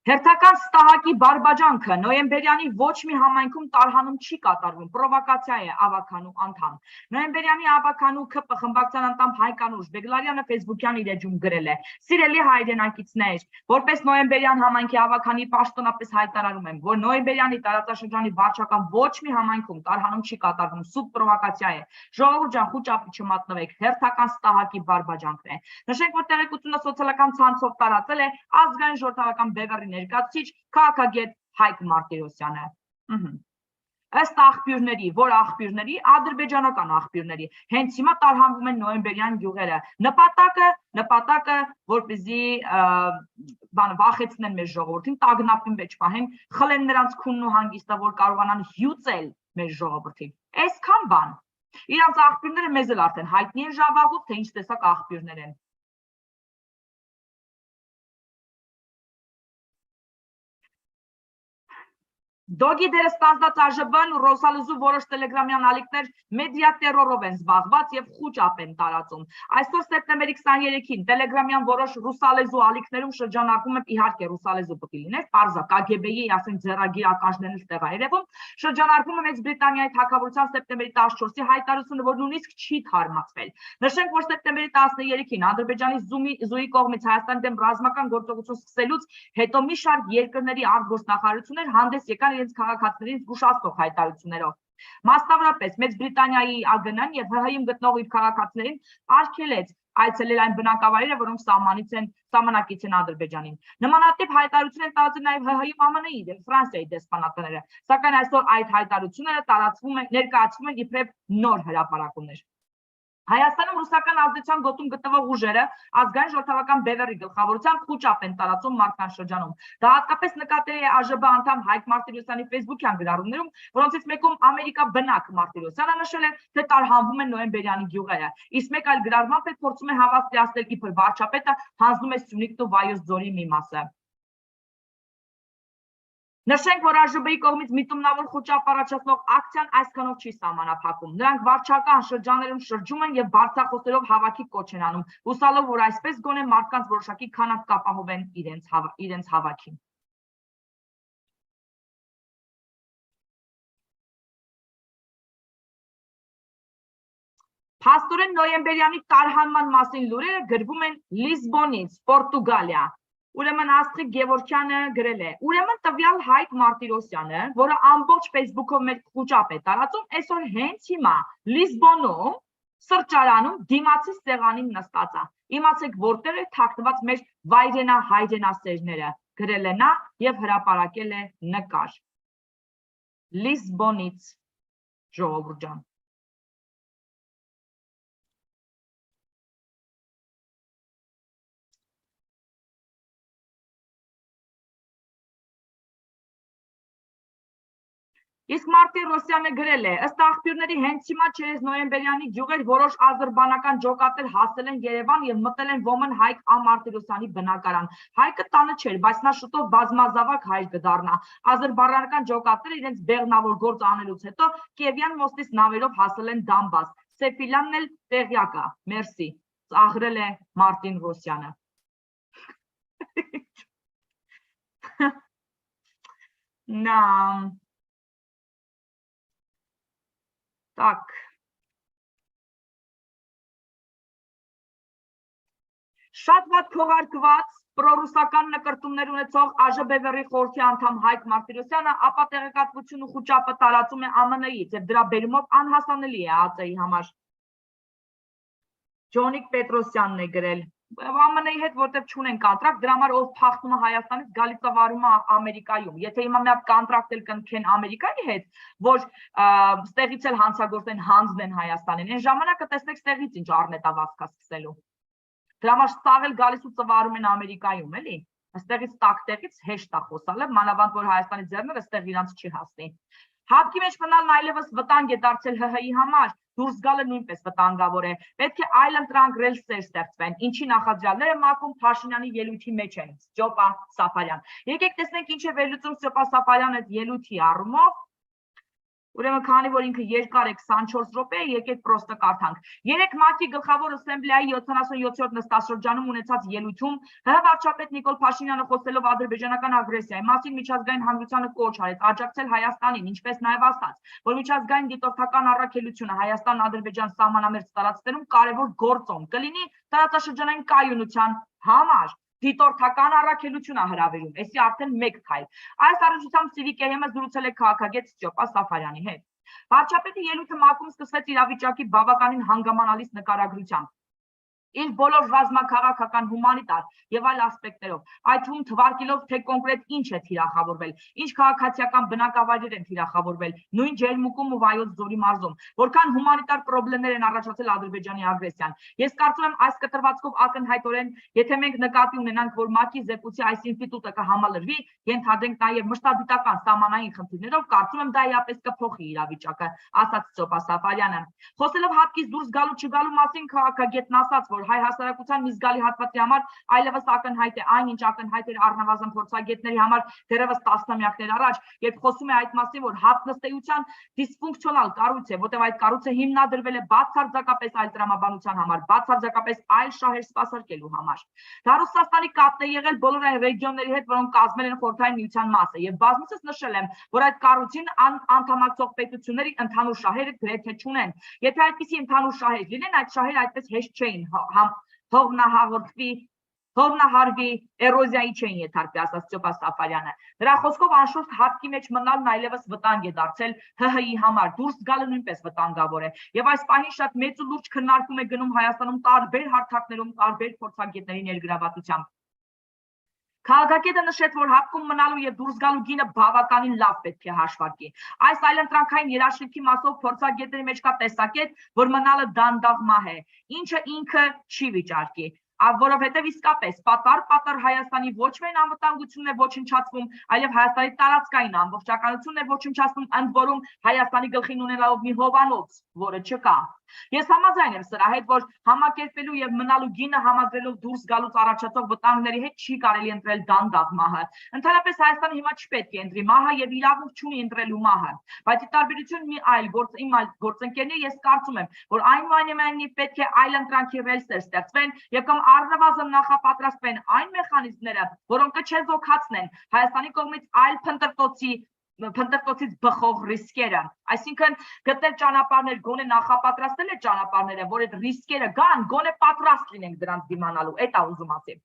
Հերթական ստահակի բարբաջանքը նոյեմբերյանի ոչ մի համայնքում տարհանում չի կատարվում, պրովոկացիա է ավականու անդամ։ Նոյեմբերյանի ավականու ԿՊ խմբակցության անդամ Հայկ Անուշ Բեգլարյանը Facebook-յան իր էջում գրել է. «Սիրելի հայրենակիցներ, որպես նոյեմբերյան համայնքի ավականի պաշտոնապես հայտարարում եմ, որ նոյեմբերյանի տարածաշրջանի վարչական ոչ մի համայնքում տարհանում չի կատարվում, սուտ պրովոկացիա է։ Ժողովուրդ ջան, խուճապի չմատնվեք, հերթական ստահակի բարբաջանքն է»։ Նշենք, որ տեղեկությունը սոցիալական ցանցով տարածել է ազգային ժողովրդական բևեռի ներկայացուցիչ քաղաքագետ Հայկ Մարտիրոսյանը։ Ըստ աղբյուրների, որ աղբյուրների, ադրբեջանական աղբյուրների, հենց հիմա տարհանվում են նոյեմբերյան գյուղերը։ Նպատակը, որպեսզի վախեցնեն մեր ժողովրդին, տագնապին մեջ պահեն, խլեն նրանց քունն ու հանգիստը, որ կարողանան հյուծել մեր ժողովրդին։ Այսքան բան։ Իրանց աղբյուրները մեզ էլ արդեն հայտնի են ժավաղուց, թե ինչ տեսակ աղբյուրներ են։ Դոգի դերը ստանձնած ԱԺԲ-ն ու Ռոսալուզու որոշ տելեգրամյան ալիքներ մեդիա տերորով են զբաղված եւ խուճապ են տարածում։ Այսօր սեպտեմբերի 23-ին տելեգրամյան որոշ ռուսալեզու ալիքներում շրջանառվում են, իհարկե ռուսալեզու պետք է լիներ, պարզա KGB-ի, ասենք ձեռագիր ականջներն էլ տեղ երևում, շրջանառվում է Մեծ Բրիտանիայի թագավորության սեպտեմբերի 14-ի հայտարարությունը, որ նույնիսկ չի թարմացվել։ Նշենք, որ սեպտեմբերի 13-ին Ադրբեջանի ԶՈՒ-ի կողմից Հայաստանի դեմ ռազմական գործողություն սկսելուց հետո մի շարք երկրների արտգործնախարարություններ հանդես եկան իրենց քաղաքացիներին զգուշացնող հայտարարություններով։ Մասնավորապես Մեծ Բրիտանիայի ԱԳՆ-ն եւ ՀՀ-ում գտնող իր քաղաքացիներին արգելեց այցելել այն բնակավայրերը, որոնք սահմանակից են Ադրբեջանին։ Նմանատիպ հայտարարություն են տարածել նաեւ ՀՀ-ում ԱՄՆ-ի եւ Ֆրանսիայի դեսպանատները, սակայն այսօր այդ հայտարարությունները ներկայացվում են իբրև նոր հրապարակումներ։ Հայաստանում ռուսական ազդեցության գոտում գտնվող ուժերը ազգային ժողովրդական բևեռի գլխավորությամբ խուճապ են տարածում մարդկանց շրջանում։ Դա հատկապես նկատելի է ԱԺԲ անդամ Հայկ Մարտիրոսյանի Facebook-յան գրառումներում, որոնցից մեկում Ամերիկա բնակ Մարտիրոսյանը նշել է, թե տարհանվում են նոյեմբերյանի գյուղերը։ Իսկ մեկ այլ գրառմամբ էլ փորձում է հավաստիացնել իբր վարչապետը հանձնում է Սյունիքն ու Վայոց ձորի մի մասը։ Նշենք, որ ԱԺԲ-ի կողմից միտումնավոր խուճապ առաջացնող ակցիան այսքանով չի սահմանափակում։ Նրանք վարչական շրջաններում շրջում են եւ բարձրախոսերով հավաքի կոչ են անում, հուսալով, որ այսպես գոնե մարդկանց որոշակի քանակ կապահովեն իրենց հավաքին։ Փաստորեն նոյեմբերյանի տարհանման մասին լուրերը գրվում են Լիզբոնից, Պորտուգալիա։ Ուրեմն Աստղիկ Գևորգյանը գրել է. ուրեմն տվյալ Հայկ Մարտիրոսյանը, որը ամբողջ Facebook-ով մեր խուճապ է տարածում, այսօր հենց հիմա Լիզբոնում սրճարանում դիմացի սեղանին նստած է։ Իմացեք, որտեղ է թաքնված մեր հայրենասերները, գրել է նա եւ հրապարակել է նկար։ Լիզբոնից, ժողովուրդ ջան։ Իսկ Մարտիրոսյանը գրել է. ըստ աղբյուրների հենց հիմա չերես նոյեմբերյանի գյուղեր որոշ ազերբանական ջոկատեր հասել են Երևան եւ մտել են ոմն Հայկ Մարտիրոսյանի բնակարան։ Հայկը տանը չէր, բայց նա շուտով բազմազավակ հայր կդառնա։ Ազերբայջանական ջոկատները իրենց բեղնավոր գործ անելուց հետո Կիևյան մոստից նավերով հասել են Դամբաս։ Սեֆիլյանն էլ տեղյակ է։ Մերսի։ Ծաղրել է Մարտին Ռոսյանը։ Նա Так. Շատ վատ քողարկված պրոռուսական նկրտումներ ունեցող ԱԺԲ-ի խորհրդի անդամ Հայկ Մարտիրոսյանը ապա տեղեկատվություն ու խուճապը տարածում է ԱՄՆ-ից եւ դրա բերումով անհասանելի է ԱԾ-ի համար։ Ջոնիկ Պետրոսյանն է գրել. ԱՄՆ-ի հետ որտեղ չունեն կոնտրակտ, դրա համար ով փախնում է Հայաստանից, գալիս է վարում է Ամերիկայում։ Եթե հիմա մի հատ կոնտրակտ էլ կնքեն Ամերիկայի հետ, որ ստեղից էլ հանցագործեն, հանձնեն Հայաստանին, այն ժամանակը տեսնեք ստեղից ինչ առնետավազք է սկսելու։ Դրա համար սաղ էլ գալիս ու ծվարում են Ամերիկայում, էլի։ Այստեղից տակտեղից հեշտ է խոսալը, մանավանդ որ Հայաստանի ձեռները այստեղ իրանց չի հասնի։ Հապկի մեջ մնալն այլևս վտանգ է դարձել ՀՀ-ի համար, դուրս գալը նույնպես վտանգավոր է։ Պետք է այլընտրանք սեր ստեղծվեն, ինչի նախադրյալները Մակում Փաշինյանի ելույթի մեջ են։ Ստյոպա Սաֆարյան։ Եկեք տեսնենք ինչ է վերլուծում Ստյոպա Սաֆարյանը այդ ելույթի առումով։ Ուրեմն քանի որ ինքը երկար է 24 րոպե, եկեք պրոստը կարդանք։ Երեք ՄԱԿ-ի գլխավոր ասեմբլեայի 77-րդ նստաշրջանում ունեցած ելույթում ՀՀ վարչապետ Նիկոլ Փաշինյանը խոսելով ադրբեջանական ագրեսիայի մասին միջազգային հանրությանը կոչ արեց աջակցել Հայաստանին, ինչպես նաև ասաց, որ միջազգային դիտորդական առաքելությունը Հայաստան-Ադրբեջան սահմանամերձ տարածքներում կարևոր գործոն կլինի տարածաշրջանային կայունության համար։ Դիտորդական առաքելություն է հրավիրում, այսի արդեն մեկ քայլ։ Այս առնչությամբ Civic-ը զրուցել է քաղաքագետ Ստյոպա Սաֆարյանի հետ։ Վարչապետի ելույթը ՄԱԿ-ում սկսվեց իրավիճակի բավականին հանգամանալից նկարագրությամբ։ Իր բոլոր ռազմաքաղաքական, հումանիտար եւ այլ ասպեկտերով, այդ թվում թվարկելով, թե կոնկրետ ինչ է թիրախավորվել, ինչ քաղաքացիական բնակավայրեր են թիրախավորվել, նույն ջերմուկում ու Վայոց ձորի մարզում, որքան հումանիտար խնդիրներ են առաջացել Ադրբեջանի ագրեսիան։ Ես կարծում եմ այս կտրվածքով ակնհայտորեն, եթե մենք նկատի ունենանք, որ ՄԱԿ-ի զեկույցի այս ինստիտուտը կհամալրվի, ենթադրենք նաեւ մշտադիտական սահմանային խնդիրներով, կարծում եմ դա իապես կփոխի իրավիճակը, ասաց Ստյոպա Սաֆարյանը։ Խոսելով հատկից դուրս գալու չգալու մասին քաղաքագետն ասաց, որ հայ հասարակության մի զգալի հատվածի համար այլևս ակնհայտ է այն, ինչ ակնհայտ էր առնվազն փորձագետների համար դեռևս տասնամյակներ առաջ, երբ խոսում է այդ մասին, որ հապտնստեյության դիսֆունկցիոնալ կառույց է, որտեղ այդ կառույցը հիմնադրվել է բացարձակապես այլ տրամաբանության համար, բացարձակապես այլ շահեր սպասարկելու համար։ Դա Ռուսաստանի կապն է եղել բոլոր այն ռեգիոնների հետ, որոնք կազմել են Խորհրդային Միության մասը, եւ բազմիցս նշել եմ, որ այդ կառույցին անդամակցող պետությունների ընդհանուր շահերը գրեթե չունեն։ Եթե այդպիսի ընդհանուր շահեր լինեն, այդ շահերը այդպես հեշտ չէին հողնահարվի էրոզիայի չէին եթարկվի, ասաց Ստյոպա Սաֆարյանը։ Նրա խոսքով անշուշտ հատկի մեջ մնալն այլևս վտանգ է դարձել ՀՀ-ի համար, դուրս գալը նույնպես վտանգավոր է։ Եվ այս պահին շատ մեծ ու լուրջ քննարկում է գնում Հայաստանում տարբեր հարթակներում, տարբեր փորձագետների ներգրավվածությամբ։ Քաղաքագետը նշեց, որ հապկում մնալու եւ դուրս գալու գինը բավականին լավ պետք է հաշվարկի։ Այս այլընտրանքային երաշխիքի մասով փորձագետների մեջ կա տեսակետ, որ մնալը դանդաղ մահ է, ինչը ինքը չի վիճարկի, որովհետև իսկապես պատար Հայաստանի ոչ միայն անվտանգությունն է ոչնչացվում, այլև Հայաստանի տարածքային ամբողջականությունն է ոչնչացվում, ընդ որում Հայաստանի գլխին ունենալով մի հովանոց, որը չկա։ Ես համաձայն եմ սրա հետ, որ համակերպելու եւ մնալու գինը համադրելով դուրս գալուց առաջացող վտանգների հետ չի կարելի ընտրել դանդաղ մահը։ Ընդհանրապես Հայաստանը հիմա չպետք է ընտրի մահը եւ իրավունք չունի ընտրելու մահը, բայց ի տարբերություն իմ այլ գործընկերների ես կարծում եմ, որ այնուամենայնիվ պետք է այլ ընտրանքի ռելսեր ստեղծվեն եւ կամ առնվազն նախապատրաստվեն այն մեխանիզմները, որոնք կչեզոքացնեն Հայաստանի կողմից այլ փնտրտոցից բխող ռիսկերը, այսինքն գտնել ճանապարհներ, գոնե նախապատրաստել է ճանապարհները, որ այդ ռիսկերը գան, գոնե պատրաստ լինենք դրանց դիմանալու, այդ է ուզում ասել։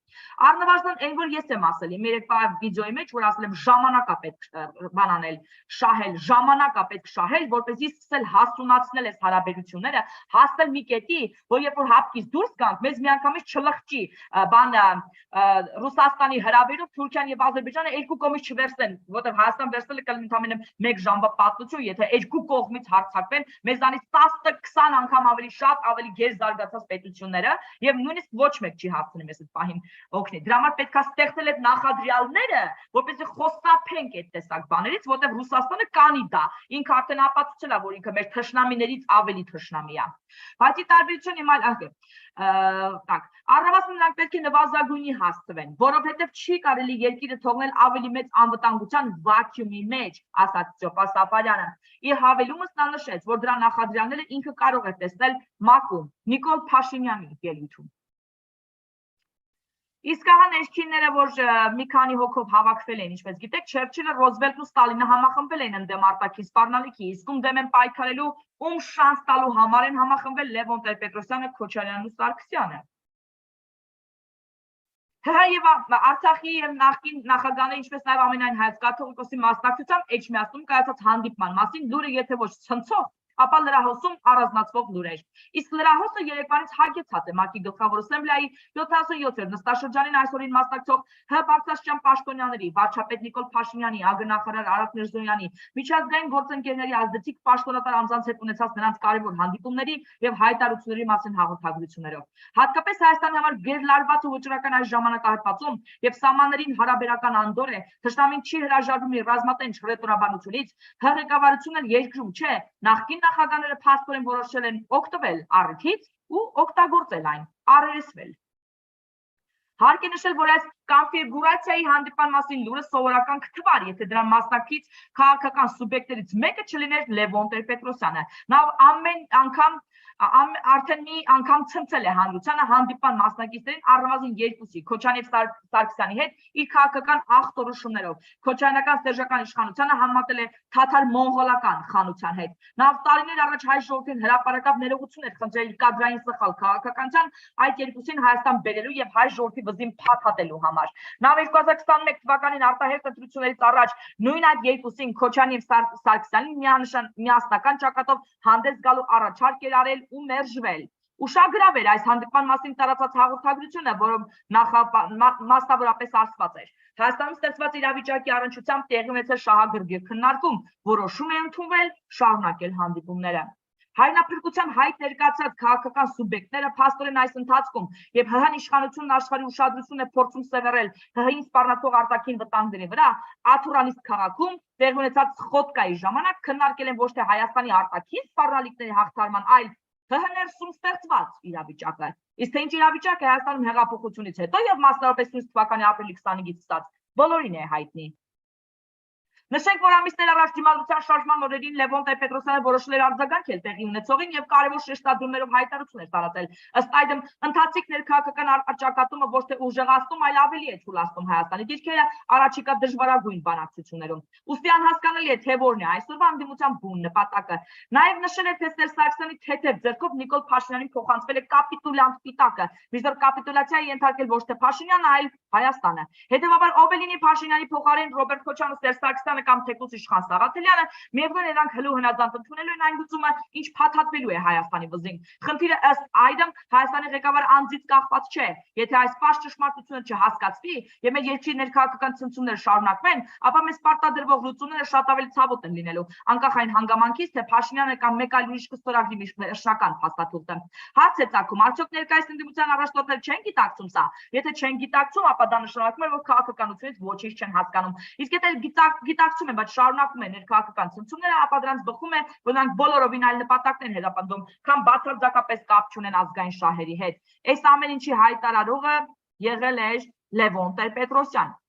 Առնվազն այն, որ ես եմ ասել իմ երեկվա վիդեոյի մեջ, որ ասել եմ ժամանակ է պետք բանանել, շահել, ժամանակ է պետք շահել, որպեսզի սկսել հասունացնել այս հարաբերությունները, հասնել մի կետի, որ երբ որ հապկից դուրս գանք, մեզ միանգամից չլղճի Ռուսաստանի հրավերով Թուրքիան եւ Ադրբեջանը երկու կողմից չվերցնեն, որտեղ Հայաստան վերցնելը ընդամենը 1 ժամվա պատմություն, եթե երկու կողմից հարձակվեն, մեզանից 10-20 անգամ ավելի շատ, ավելի գեր զարգացած պետությունները եւ նույնիսկ ոչ մեկ չի հարցնում ես այդ պահին օգնի։ Դրա համար պետք է ստեղծել այդ նախադրյալները, որպեսզի խոստապենք այդ տեսակ բաներից, որտեղ Ռուսաստանը կանի դա, ինքը արդեն ապացուցել է, որ ինքը մեր թշնամիներից ավելի թշնամի է։ Բայց ի տարբերություն իմ այլ առնվազն նրանք պետք է նվազագույնի հասցվեն, որովհետև չի կարելի երկիրը թողնել ավելի մեծ անվտանգության վակյումի մեջ, ասաց Ստյոպա Սաֆարյանը։ Իր հավելումս նա նշեց, որ դրա նախադրյալները ինքը կարող է տեսնել ՄԱԿ-ում Նիկոլ Փաշինյանի ելույթում։ Իսկ ահա ներքինները, որ մի քանի հոգով հավաքվել են, ինչպես գիտեք, Չերչիլը, Ռոզվելտն ու Ստալինը համախմբվել են ընդդեմ արտաքին սպառնալիքի, իսկ ում դեմ են պայքարելու, ում շանս տալու համար են համախմբվել Լևոն Տեր-Պետրոսյանը, Քոչարյանն ու Սարգսյանը։ ՀՀ եւ Արցախի եւ նախկին նախագահները, ինչպես նաեւ ամենայն հայոց կաթողիկոսի մասնակցությամբ Էջմիածնում կայացած հանդիպման մասին լուրը եթե ոչ ցնցող, ապա լրահոսում առանձնացվող լուրեր։ Իսկ լրահոսը երեկվանից հագեցած է ՄԱԿ-ի գլխավոր ասեմբլեայի 77-րդ նստաշրջանին այսօրին մասնակցող ՀՀ բարձրաստիճան պաշտոնյաների, վարչապետ Նիկոլ Փաշինյանի, ԱԳ-նախարար Արաք Միրզոյանի, միջազգային գործընկերների ազդեցիկ պաշտոնատար անձանց հետ ունեցած նրանց կարևոր հանդիպումների եւ հայտարարությունների մասին հաղորդագրություններով։ Հատկապես Հայաստանի համար գերլարված ու վճռական այս ժամանակահատվածում եւ սահմաններին հարաբերական անդոր է, թշնամին չի հրաժարվում իր ռազմատենչ հռետորաբանությունից, ղեկավարությունը երկրում չէ, նախկին նախագահները փաստորեն որոշել են օգտվել առիթից ու օգտագործել այն, առերեսվել։ Հարկ է նշել, որ այս կոնֆիգուրացիայի հանդիպան մասին լուրը սովորական կթվար, եթե դրա մասնակից քաղաքական սուբյեկտներից մեկը չլիներ Լևոն Տեր-Պետրոսյանը։ Նա ամեն անգամ արդեն մի անգամ ցնցել է հանրությանը հանդիպան մասնակիցներին առնվազն երկուսի Քոչարյանի եւ Սարգսյանի հետ իր քաղաքական ախտորոշումներով։ Քոչարյանական սերժական իշխանությանը համատել է թաթար-մոնղոլական խանության հետ։ Նա տարիներ առաջ հայ ժողովրդին հրապարակավ ներողություն էր խնդրել կադրային սխալ քաղաքականության այդ երկուսին Հայաստան բերելու եւ հայ ժողովրդի վզին փաթաթելու համար։ Նա 2021 թվականին արտահերտ ընտրություններից առաջ նույն այդ երկուսին Քոչարյանի եւ Սարգսյանին միասնական ճակատով հանդես գալու առաջարկ էր արել ու մերժվել։ Ուշագրավ էր այս հանդիպման մասին տարածած հաղորդագրությունը, որով մասնավորապես ասված էր. Հայաստանում ստեղծված իրավիճակի առնչությամբ տեղի ունեցել շահագրգիռ քննարկում, որոշում է ընդունվել շարունակել հանդիպումները։ Հայրենափրկության հայտ ներկայացրած քաղաքական սուբյեկտները փաստորեն այս ընթացքում եւ ՀՀ իշխանությունն աշխարհի ուշադրություն է փորձում սևեռել ՀՀ-ին սպառնացող արտաքին վտանգների վրա, Աթուրանիստ քաղաքում տեղի ունեցած խոտկայի ժամանակ քննարկել են ոչ թե Հայաստանի արտաքին սպառնալիքների հաղթարման, այլ ՀՀ ներսում ստեղծված իրավիճակը։ Իսկ թե ինչ իրավիճակ է Հայաստանում հեղափոխությունից հետո եւ մասնավորապես 20 թվականի ապրիլի 25-ից ստաց, բոլորին է հայտնի։ Նշենք, որ ամիսներ առաջ դիմադրության շարժման օրերին Լևոն Տեր-Պետրոսյանը որոշել էր արձագանքել տեղի ունեցողին եւ կարևոր շեշտադրումներով հայտարարություն էր տարածել։ Ըստ այդմ, ընթացիկ ներքաղաքական առճակատումը ոչ թե ուժեղացնում, այլ ավելի է թուլացնում Հայաստանի դիրքերը առաջիկա դժվարագույն բանակցություններում։ Ուստի անհասկանալի է, թե որն է այսօրվա անդիմության բուն նպատակը։ Նաեւ նշել է, թե Սարգսյանի թեթև ձեռքով Նիկոլ Փաշինյանին փոխանցվել է կապիտուլյանտ պիտակը, մինչդեռ կապիտուլյացիայի ենթարկել ոչ թե Փաշինյանը, այլ Հայաստանը։ Հետևաբար ով է լինի Փաշինյանի փոխարեն Ռոբերտ Քոչարյանը, Սարգսյանը կամ թեկուզ իշխան Սաղաթելյանը, միևնույն է նրանք հլու հնազանդ ընդունելու են այն գծումը, ինչ փաթաթվելու է Հայաստանի վզին։ Խնդիրը ըստ այդմ Հայաստանի ղեկավար անձից կախված չէ։ Եթե այս պարզ ճշմարտությունը չհասկացվի եւ մեր երկրի ներքաղաքական ցնցումները շարունակվեն, ապա մեզ պարտադրվող լուծումները շատ ավելի ցավոտ են լինելու, անկախ այն հանգամանքից, թե Փաշինյանը կամ մեկ այլ ուրիշ կստորագրի միշտական փաստաթուղթը։ Հարց է ծագում, արդյոք ներկայիս ընդդիմության առաջնորդները չեն գիտակցում սա։ Եթե չեն գիտակցում, ապա դա նշանակում է, որ քաղաքականությունից ոչինչ չեն հասկանում։ Իսկ եթե գիտակցում են, բայց շարունակում են ներքաղաքական ցնցումները, ապա դրանց բխում է, որ նրանք բոլորովին այլ նպատակներ հետապնդում, քան բացարձակապես կապ չունեն ազգային շահերի հետ։ Այս ամեն ինչի հայտարարողը եղել էր Լևոն Տեր-Պետրոսյանը։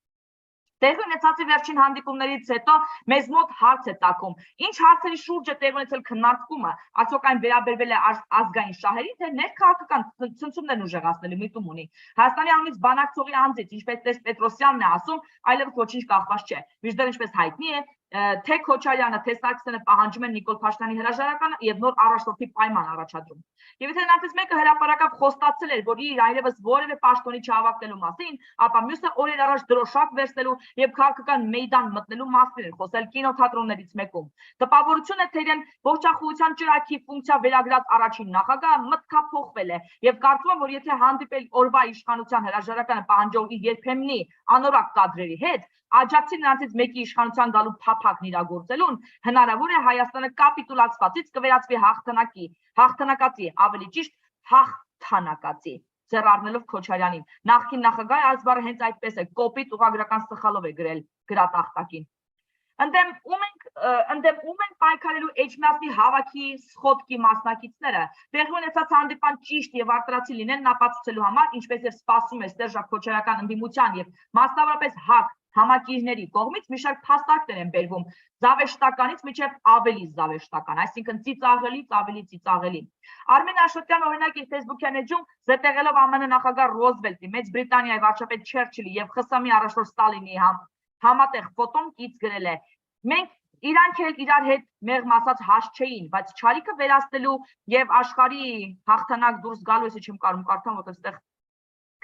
Տեղի ունեցածի վերջին հանդիպումներից հետո մեզ մոտ հարց է ծագում. ինչ հարցերի շուրջ է տեղի ունեցել քննարկումը, արդյոք այն վերաբերվել է ազգային շահերին, թե ներքաղաքական ցնցումներն ուժեղացնելու միտում ունի։ Հայաստանի անունից բանակցողի անձից, ինչպես Պետրոսյանն է ասում, այլևս ոչինչ կախված չէ։ Մինչդեռ ինչպես հայտնի է, թե Քոչարյանը, թե Սարգսյանը պահանջում են Նիկոլ Փաշինյանի հրաժարականը եւ նոր առաջնորդի պայման առաջադրում։ Եվ եթե նրանցից մեկը հրապարակավ խոստացել էր, որ իր այլևս որևէ պաշտոնի չհավաքնելու մասին, ապա մյուսը օրեր առաջ դրոշակ վերցնելու եւ քաղաքական մեյդան մտնելու մասին էր խոսել կինոթատրոններից մեկում։ Տպավորություն է, թե իրեն ողջախոհության ճրագի ֆունկցիա վերագրած առաջին նախագահը մտքափոխվել է եւ կարծում եմ, որ եթե հանդիպել օրվա իշխանության հրաժարականը պահանջող իր երբեմնի անորակ կադրերի հետ, աջակցի նրանցից մեկի իշխանության գալու փափակն իրագործելուն, հնարավոր է Հայաստանը կապիտուլացվածից կվերածվի հաղթանակացի, ավելի ճիշտ հաղթանակացի, ձեռառնելով Քոչարյանին։ Նախկին նախագահը այս բառը հենց այդպես է, կոպիտ ուղղագրական սխալով է գրել գրատախտակին։ Ընդդեմ ում են պայքարելու Էջմիածնի հավաքի սխոտքի մասնակիցները, տեղի ունեցած հանդիպան ճիշտ եւ արտարացի լինեն ապացուցելու համար, ինչպես եւ սպասում է սերժակոչարական ընդդիմության եւ մասնավորապես ՀԱԿ համակիրների կողմից մի շարք փաստարկներ են բերվում զավեշտականից մինչև ավելի զավեշտական, այսինքն ծիծաղելից ավելի ծիծաղելի։ Արմեն Աշոտյանը օրինակ իր Facebook-յան էջում զետեղելով ԱՄՆ նախագահ Ռոզվելտի, Մեծ Բրիտանիայի վարչապետ Չերչիլի եւ ԽՍՀՄ-ի առաջնորդ Ստալինի համատեղ ֆոտոն կից գրել է. մենք իրանք էլ իրար հետ մեղմ ասած հաշ չէին, բայց չարիքը վերացնելու եւ աշխարհի հաղթանակ դուրս գալու էսի չեմ կարող կարդամ, որտեղ այդտեղ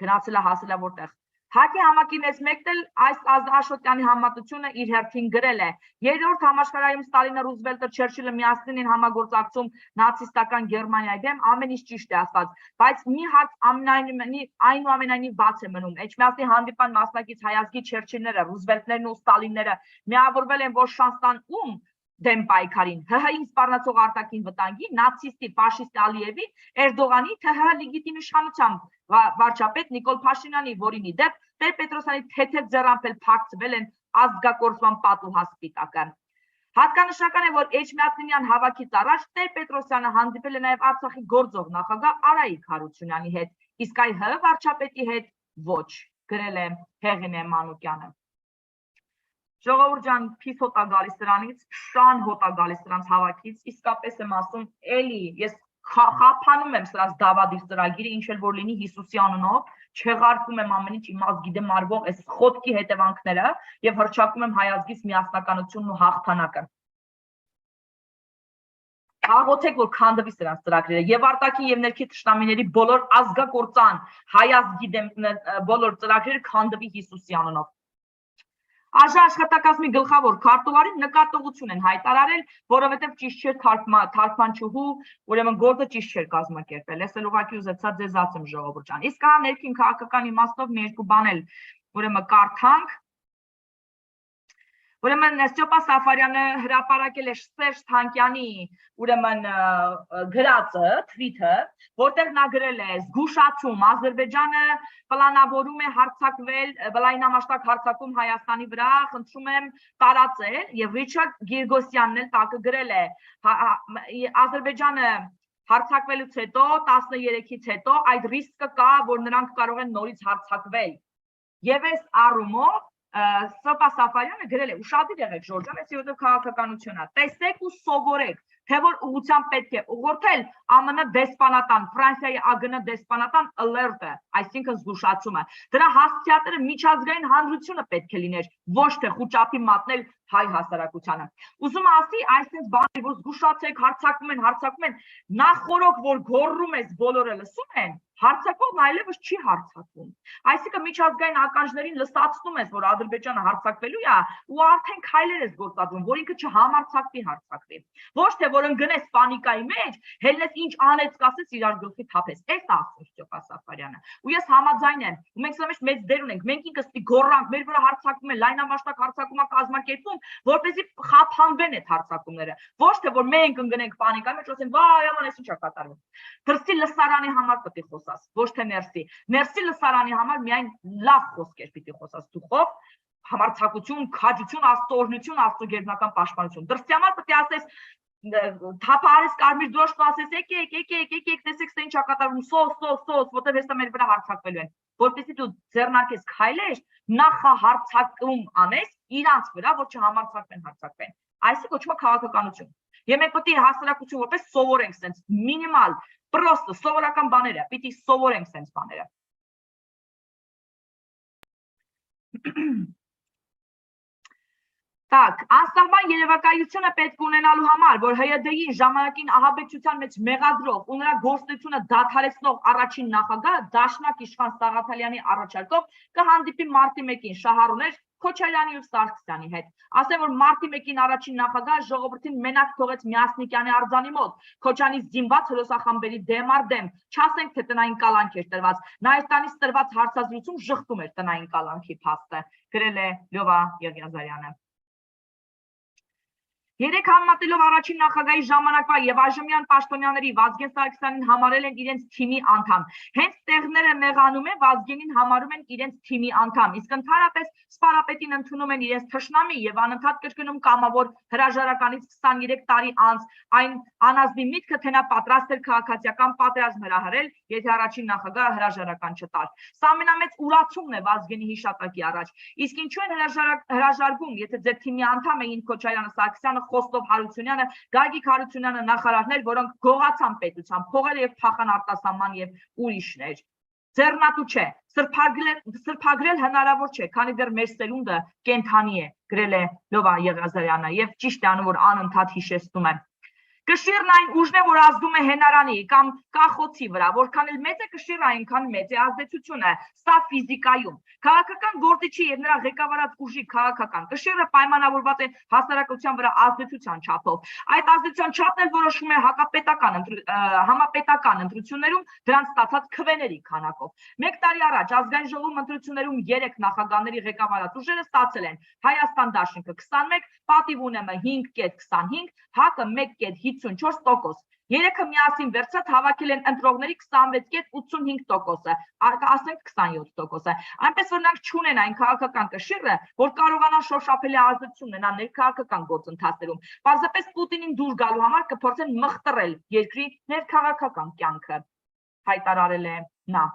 գնացել է հասել է որտեղ։ ՀԱԿ-ի համակիրներից մեկն էլ այս Աշոտյանի համատությունը իր հերթին գրել է. երրորդ համաշխարհայում Ստալինը, Ռուզվելտը, Չերչիլը միասին են համագործակցում նացիստական Գերմանիայի դեմ, ամեն ինչ ճիշտ է ասված, բայց մի հարց այնուամենայնիվ բաց է մնում։ Էջմիածնի հանդիպան մասնակից հայազգի Չերչիլները, Ռուզվելտներն ու Ստալինները միավորվել են ոչ շանս տան ում դեմ պայքարին, ՀՀ-ին սպառնացող արտաքին վտանգի, նացիստի, ֆաշիստ Ալիևի, Էրդողանի, ՀՀ լեգիտիմ իշխանության վարչապետ Նիկոլ Փաշինյանի, որին ի դեպ Տեր-Պետրոսյանի թեթև ձեռամփել փակցվել են ազգակործման պատուհաս սպիտակը։ Հատկանշական է, որ Էջմիածնյան հավաքից առաջ Տեր-Պետրոսյանը հանդիպել է նաև Արցախի գործող նախագահ Արայիկ Հարությունյանի հետ, իսկ այ ՀՀ վարչապետի հետ ոչ, գրել է Հեղինե Մանուկյանը։ Ժողովուրդ ջան, փիս հոտ է գալիս դրանից, շան հոտ է գալիս դրանց հավաքից, իսկապես եմ ասում, էլի ես խափանում եմ սրանց դավադիր ծրագիրը, ինչ էլ որ լինի Հիսուսի անունով, չեղարկում եմ ամեն ինչ իմ ազգ գիտեմ արվող այս խոտքի հետևանքները եւ հռչակում եմ հայ ազգից միասնականությունն ու հաղթանակը։ Աղոթեք, որ քանդվի սրանց ծրագրերը եւ արտաքին եւ ներքին թշնամիների բոլոր ազգակործան հայ ազգի դեմ բոլոր ծրագրերը քանդվի Հիսուսի անունով։ Աժ աշխատակազմի գլխավոր քարտուղարին նկատողություն են հայտարարել, որովհետև ճիշտ չէր թարգմանչուհու, ուրեմն գործը ճիշտ չէր կազմակերպել։ Ես էլ ուղղակի ուզեցա ձեզ ասեմ ժողովուրդ ջան։ Իսկ հա ներքին քաղաքական իմաստով մի երկու բան էլ ուրեմն կարդանք։ Ուրեմն Ստեփան Սաֆարյանը հրապարակել է Սերժ Թանկյանի ուրեմն գրածը, թվիթը, որտեղ նա գրել է զգուշացում Ադրբեջանը պլանավորում է հարձակվել, բլայնամասշտաբ հարձակում Հայաստանի վրա, խնդրում եմ տարածել եւ Ռիչարդ Գիրգոսյանն էլ տակը գրել է Ադրբեջանը հարձակվելուց հետո 13-ից հետո այդ ռիսկը կա, որ նրանք կարող են նորից հարձակվել։ Եվ այս առումով Ստեփան Սաֆարյանը գրել է ու շատ եղեք Ժորժան, այս յոթ քաղաքականությունն է։ Տեսեք ու սովորեք, թե որ ուղղությամբ պետք է ուղղորդել ԱՄՆ դեսպանատան, Ֆրանսիայի ԱԳՆ դեսպանատան alert-ը, այսինքն զգուշացումը։ Դրա հասցեատերը միջազգային հանրությունը պետք է լիներ, ոչ թե խուճապի մատնել հայ հասարակությանը։ Ուզում ասի, այսպես բաներ, որ զգուշացեք, հարձակում են, նախորոք որ գոռում ես բոլորը լսում են, հարձակողն այլևս չի հարձակվում։ Այսինքն միջազգային ականջներին լսացնում ես, որ Ադրբեջանը հարձակվելու է ու արդեն քայլեր ես գործադրում, որ ինքը չհամարձակվի հարձակվի։ Ոչ թե որ ընկնես պանիկայի մեջ, հելնես ինչ անեց կասես իրար գլխի թափես։ Էս է ասում Ստեփան Սաֆարյանը։ Ու ես համաձայն եմ, ու մենք սա մեծ դեր ունենք, մենք ինքս պիտի գոռանք, մեր վրա հարձակվում են, լայնամասշտաբ հարձակում է կազմակերպվում, որպեսզի խափանվեն այդ հարձակումները։ Ոչ թե որ մենք ընկնենք պանիկայի մեջ, ասենք, վայ, աման, էս ինչ է կատարվում։ Դրսի լսարանի համար պետք է խոսաս, ոչ թե ներսի։ Ներսի լսարանի համար միայն լավ խոսքեր պիտի խոսաս, դուխով, համարձակություն, քաջություն, աստծօրհնություն, աստծո գերբնական պաշտպանություն։ Դրսի համար պետք է ասես թափարես կարմիր դրոշն ասես, եկեք, տեսեք, սա ինչ է կատարվում, սոս, որտեղ հեսա մեր վրա հարձակվելու են։ Որպեսզի դու ձեռնարկես քայլեր, նախահարձակում անես իրանց վրա, որ չհամարձակվեն հարձակվեն։ Այսինքն կոչվում է քաղաքականություն։ Եվ մենք պետք է հասարակություն որպես սովորենք սենց մինիմալ, պրոստը սովորական բաները, պիտի սովորենք սենց բաները։ Так, անսահման երևակայությունը պետք ունենալու համար, որ ՀՅԴ-ի ժամանակին ահաբեկչության մեջ մեղադրող ու նրա գործունեությունը դադարեցնող առաջին նախագահը Դաշնակ Իշխան Սաղաթալյանի առաջարկով կհանդիպի մարտի 1-ին Շահառուներ Քոչարյանի ու Սարգսյանի հետ։ Ասեմ, որ մարտի 1-ին առաջին նախագահը ժողովրդին մենակ թողեց Միասնիկյանի արձանի մոտ, Քոչանից զինված հրոսախմբերի դեմ առ դեմ, չասենք թե տնային կալանք էր տրված, նա այս տանից տրված հարցազրույցում ժխտում էր տնային կալանքի փաստը, գրել է Լյովա Եղիազարյանը։ Երեք համատելով առաջին նախագահի ժամանակվա եւ այժմյան պաշտոնյաների Վազգեն Սարգսյանին համարել են իրենց թիմի անդամ։ Հենց տեղները մեղանում են, Վազգենին համարում են իրենց թիմի անդամ, իսկ ընդհանրապես սպարապետին ընդունում են իրենց թշնամի եւ անընդհատ կրկնում կամավոր հրաժարականից 23 տարի անց այն անազնի միտքը, թե նա պատրաստ էր քաղաքացիական պատերազմ հրահրել, եթե առաջին նախագահը հրաժարական չտար։ Սա ամենամեծ ուրացումն է Վազգենի հիշատակի առաջ։ Իսկ ինչու են հրաժարվում, եթե ձեր թիմի անդամ էին Քոչարյանը, Սարգսյանը, Խոստով Հարությունյանը, Գագիկ Հարությունյանը նախարարներ, որոնք գողացան պետության, փողերը եւ փախան արտասահման եւ ուրիշներ։ Ձեռնատու չէ, սրբագրել հնարավոր չէ, քանի դեռ մեր սերունդը կենթանի է, գրել է Լովա Եղիազարյանը եւ ճիշտ է անում, որ անընդհատ հիշեցնում է։ Կշիռն այն ուժն է, որ ազդում է հենարանի կամ կախոցի վրա, որքան էլ մեծ է կշիռը, այնքան մեծ է ազդեցությունը, սա ֆիզիկայում։ Քաղաքական գործիչի եւ նրա ղեկավարած ուժի քաղաքական կշիռը պայմանավորված է հասարակության վրա ազդեցության չափով։ Այդ ազդեցության չափն էլ որոշվում է համապետական ընտրություններում դրանց ստացած քվեների քանակով։ 1 տարի առաջ ազգային ժողովում ընտրություններում 3 նախագահների ղեկավարած ուժերը ստացել են Հայաստան Դաշինքը 21, Պատիվ ունեմը 5.25, ՀԱԿ-ը 1.54%։ Երեքը միասին վերցած հավաքել են ընտրողների 26.85%-ը, ասենք 27%-ը։ Այնպես որ նրանք չունեն այն քաղաքական կշիռը, որ կարողանան շոշափելի ազդեցություն ունենալ ներքաղաքական գործընթացներում։ Պարզապես Պուտինին դուր գալու համար կփորձեն մխտռել երկրի ներքաղաքական կյանքը, հայտարարել է նա։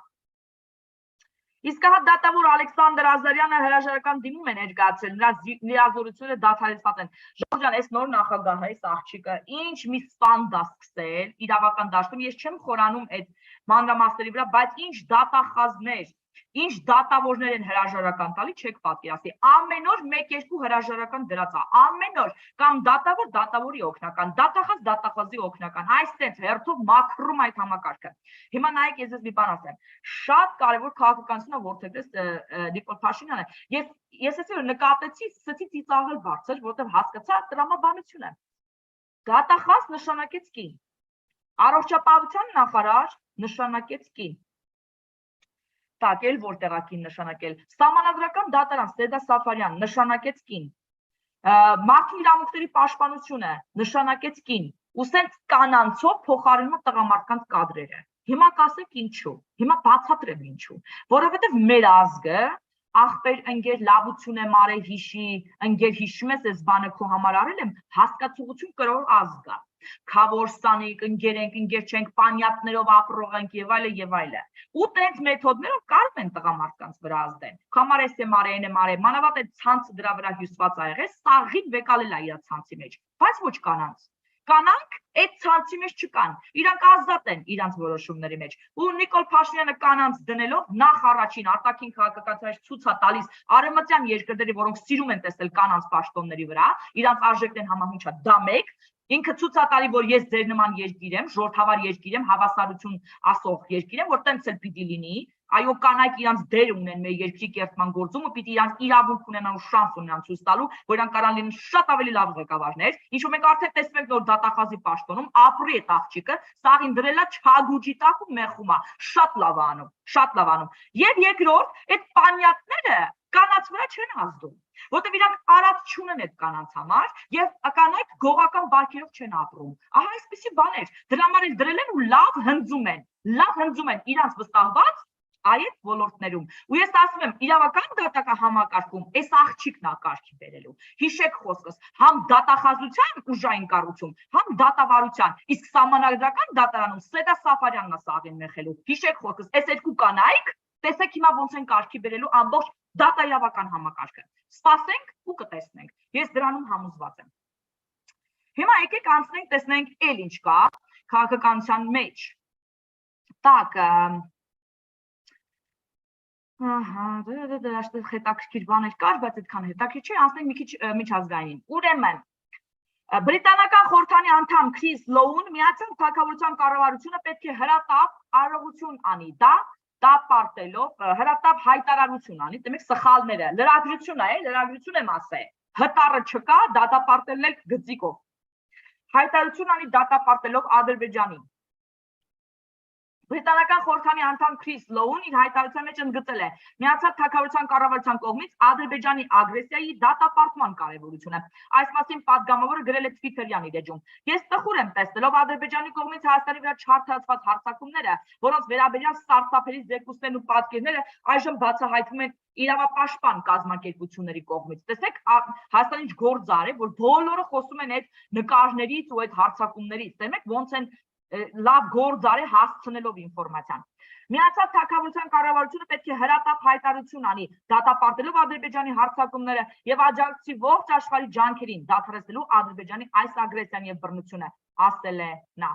Իսկ հա դատավոր Ալեքսանդր Ազարյանը հրաժարական դիմում է ներկայացրել, նրա լիազորությունները դադարեցված են։ Ժողովրդան, այս նոր նախագահը, այս աղջիկը ինչ մի սպանդ է սկսել իրավական դաշտում, ես չեմ խորանում այդ մանրամասների վրա, բայց ինչ դատախազներ, ինչ դատավորներ են հրաժարական տալի, չեք պատկերացնի։ Ամեն օր 1-2 հրաժարական դրած է, ամեն օր կամ դատավոր դատավորի օգնական, դատախազ դատախազի օգնական, այսպես հերթով մաքրում այդ համակարգը։ Հիմա նայեք, ես մի բան ասեմ, շատ կարևոր քաղաքականությունը որդեգրեց Նիկոլ Փաշինյանը։ Ես այսօր նկատեցի, սկսեցի ծիծաղել բարձր, որովհետև հասկացա տրամաբանություն է։ Դատախազ նշանակեց կին, առողջապահության նախարար նշանակեց կին։ Так, էլ որտեղ ակին նշանակել։ Սահմանադրական դատարան Սեդա Սաֆարյան նշանակեց կին։ Մարդու իրավունքների պաշտպանությունը նշանակեց կին։ Ու սենց կանանցով փոխարինում է տղամարդկանց կադրերը։ Հիմա կասեք ինչու։ Հիմա բացատրեմ ինչու։ Որովհետև մեր ազգը ախպեր ընկեր լավություն եմ արել հիշի, ընկեր հիշում ես այս բանը քո համար արել եմ, հասկացողություն կրող ազգ է։ Քավորստանիկ, ընկերենք, ընկեր չենք, պանյատներով ապրող ենք եւ այլը եւ այլը։ Ու տենց մեթոդներով կարող են տղամարդկանց վրա ազդեն։ Քամար էս եմ արել, եմ արել, մանավանդ այդ ցանցը դրա վրա հյուսված ա եղել, սաղին վեկալել է իր ցանցի մեջ, բայց ոչ կանանց։ Կանանք այդ ցանցի մեջ չկան, իրանք ազատ են իրանց որոշումների մեջ։ Ու Նիկոլ Փաշինյանը կանանց դնելով նախ առաջին արտաքին քաղաքականության ցույց է տալիս արևմտյան երկրների, որոնք սիրում են տեսնել կանանց պաշտոնների վրա, իրանց արժեքներն համահունչ է, դա մեկ։ Ինքը ցույց է տալի, որ ես ձեր նման երկիր եմ, ժողովրդավար երկիր եմ, հավասարություն ասող երկիր եմ, որ տենց էլ պիտի լինի։ Այո, կանայք իրանց դեր ունեն մեր երկրի կերտման գործում ու պիտի իրանց իրավունք ունենան ու շանս ունենան ցույց տալու, որ իրանք կարող լինեն շատ ավելի լավ ղեկավարներ։ Ինչու մենք արդեն տեսնում ենք, որ դատախազի պաշտոնում ապրի այդ աղջիկը, սաղին դրելա չագուջի տակ ու մեղում է, շատ լավ է անում, շատ լավ անում։ Եվ երկրորդ, այդ պանյատները կանանց վրա չեն ազդում, որտեղ իրանք արած չունեն այդ կանանց համար եւ կանայք գողական բարքերով չեն ապրում։ Ահա այսպիսի բաներ, դրա համար էլ դրել են ու լավ հնձում են իրանց վստահված այդ ոլորտներում։ Ու ես ասում եմ, իրավական դատական համակարգում այս աղջիկն է կարգի բերելու։ Հիշեք խոսքս, համ դատախազության ուժային կառույցում, համ դատավարության, իսկ սահմանադրական դատարանում Սեդա Սաֆարյանն է սաղին մեղելու։ Հիշեք խոսքս, այս երկու կանայք, տեսեք հիմա ոնց են կարգի բերելու ամբողջ դատաիրավական համակարգը։ Սպասենք ու կտեսնենք։ Ես դրանում համոզված եմ։ Հիմա եկեք անցնենք, տեսնենք էլ ինչ կա քաղաքականության մեջ։ Так, ահա, դա հետաքրքիր բաներ կար, բայց այդքան հետաքրքիր չէ, անցնենք մի քիչ միջազգայինին։ Ուրեմն, բրիտանական խորհրդանի անդամ Քրիս Լոուն Միացյալ Թագավորության կառավարությունը պետք է հրատապ արարողություն անի, դա պարտելով հրատապ հայտարարություն անի, դեմեք սխալները, լրագրություն է, լրագրություն եմ ասել, հտառը չկա, դատապարտելն էլ գծիկով, հայտարարություն անի դատապարտելով Ադրբեջանին։ Բրիտանական խորհրդանի անդամ Քրիս Լոուն իր հայտարարության մեջ ընդգծել է Միացյալ Թագավորության կառավարության կողմից Ադրբեջանի ագրեսիայի դատապարտման կարևորությունը։ Այս մասին պատգամավորը գրել է Twitter-յան իր էջում։ Ես տխուր եմ տեսնելով Ադրբեջանի կողմից Հայաստանի վրա չարթարացված հարձակումները, որոնց վերաբերյալ սարսափելի զեկույցներն ու պատկերները այժմ բացահայտվում են իրավապաշտպան կազմակերպությունների կողմից։ Տեսեք, Հայաստանը ինչ գործ արել, որ բոլորը խոսում են այդ նկարներից ու այդ հարձակումներից։ Տեսեք, ոնց են լավ գործ արել հասցնելով ինֆորմացիան։ Միացյալ Թագավորության կառավարությունը պետք է հրատապ հայտարարություն անի, դատապարտելով Ադրբեջանի հարձակումները եւ աջակցի ողջ աշխարհի ջանքերին դադարեցնելու Ադրբեջանի այս ագրեսիան եւ բռնությունը, ասել է նա։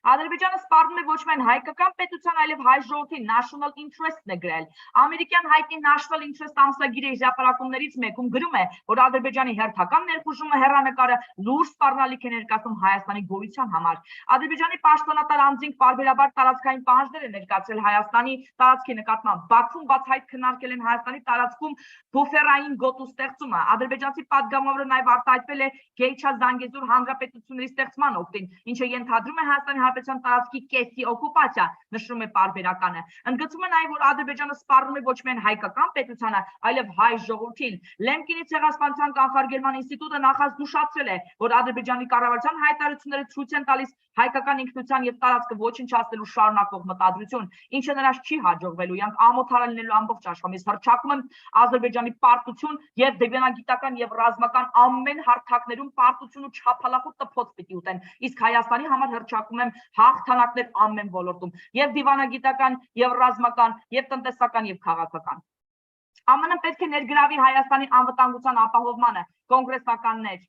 Ադրբեջանը սպառնում է ոչ միայն հայկական պետության, այլև հայ ժողովրդի national interest-ն է գրել։ Ամերիկյան հայտնի national interest ամսագիրը իր հրապարակումներից մեկում գրում է, որ Ադրբեջանի հերթական ներխուժումը հեռանկարը լուրջ սպառնալիք է ներկայացնում Հայաստանի գոյության համար։ Ադրբեջանի պաշտոնատար անձինք պարբերաբար տարածքային պահանջներ են ներկայացրել Հայաստանի տարածքի նկատմամբ։ Բաքվում բացահայտ քննարկել են Հայաստանի տարածքում բուֆերային գոտու ստեղծումը։ Ադրբեջանցի պատգամավորը նաև արտահայտվել է Գեյչա-Զանգեզուր հանրապետությունների ստեղծման օգտին, ինչը ենթադրում է Հայաստանի տարածքի կեսի օկուպացիա, նշում է պարբերականը։ Ընդգծում է նաև, որ Ադրբեջանը սպառնում է ոչ միայն հայկական պետությանը, այլև հայ ժողովրդին։ Լեմկինի ցեղասպանության կանխարգելման ինստիտուտը նախազգուշացրել է, որ Ադրբեջանի կառավարության հայտարարությունները ցույց են տալիս հայկական ինքնության եւ տարածքը ոչնչացնելու շարունակող մտադրություն, ինչը նրանց չի հաջողվելու, իրանք ամոթարելնելու ամբողջ աշխարհում։ Ես հռչակում եմ Ադրբեջանի պարտություն եւ դեվանագիտական եւ ռազմական ամեն հարթակներում պարտություն ու չափալախու տփոց պիտի ուտեն։ Իսկ Հայաստանի համար հռչակում եմ հաղթանակներ ամեն ոլորտում, եւ դիվանագիտական, եւ ռազմական, եւ տնտեսական, եւ քաղաքական։ ԱՄՆ-ն պետք է ներգրավի Հայաստանի անվտանգության ապահովմանը, կոնգրեսականներ,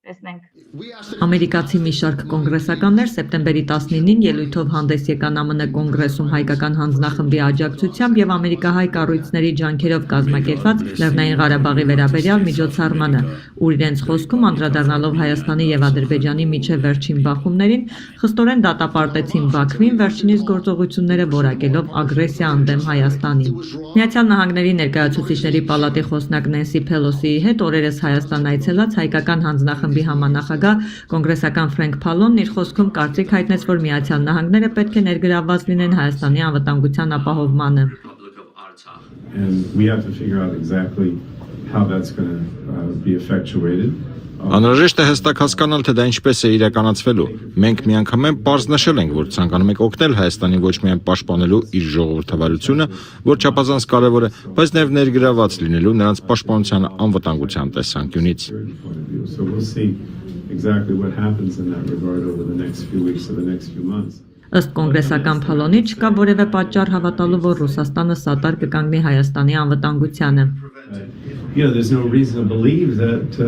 տեսնենք։ Ամերիկացի մի շարք կոնգրեսականներ սեպտեմբերի 19-ին ելույթով հանդես եկան ԱՄՆ կոնգրեսում հայկական հանձնախմբի աջակցությամբ եւ ամերիկահայ կառույցների ջանքերով կազմակերպված Լեռնային Ղարաբաղի վերաբերյալ միջոցառմանը, ուր իրենց խոսքում անդրադառնալով Հայաստանի եւ Ադրբեջանի միջև վերջին բախումներին, խստորեն դատապարտեցին Բաքվին վերջինիս գործողությունները որակելով ագրեսիա ընդդեմ Հայաստանի։ Միացյալ Նահանգների ներկայացուցիչների պալատի խոսնակ Նենսի Փելոսիի հետ օրերս Հայաստան այցելած հայկական հանձնախմբի համանախագահ կոնգրեսական Ֆրենկ Փալոնն իր խոսքում կարծիք հայտնեց, որ Միացյալ Նահանգները պետք է ներգրավված լինեն Հայաստանի անվտանգության ապահովմանը։ Անհրաժեշտ է հստակ հասկանալ, թե դա ինչպես է իրականացվելու։ Մենք միանգամայն պարզ նշել ենք, որ ցանկանում ենք օգնել Հայաստանին ոչ միայն պաշտպանելու իր ժողովրդավարությունը, որ չափազանց կարևոր է, բայց նաև ներգրավված լինելու նրանց պաշտպանության անվտանգության տեսանկյունից։ Ըստ կոնգրեսական Փալոնի չկա որևէ պատճառ հավատալու, որ Ռուսաստանը սատար կկանգնի Հայաստանի անվտանգությանը։ There's no reason to believe that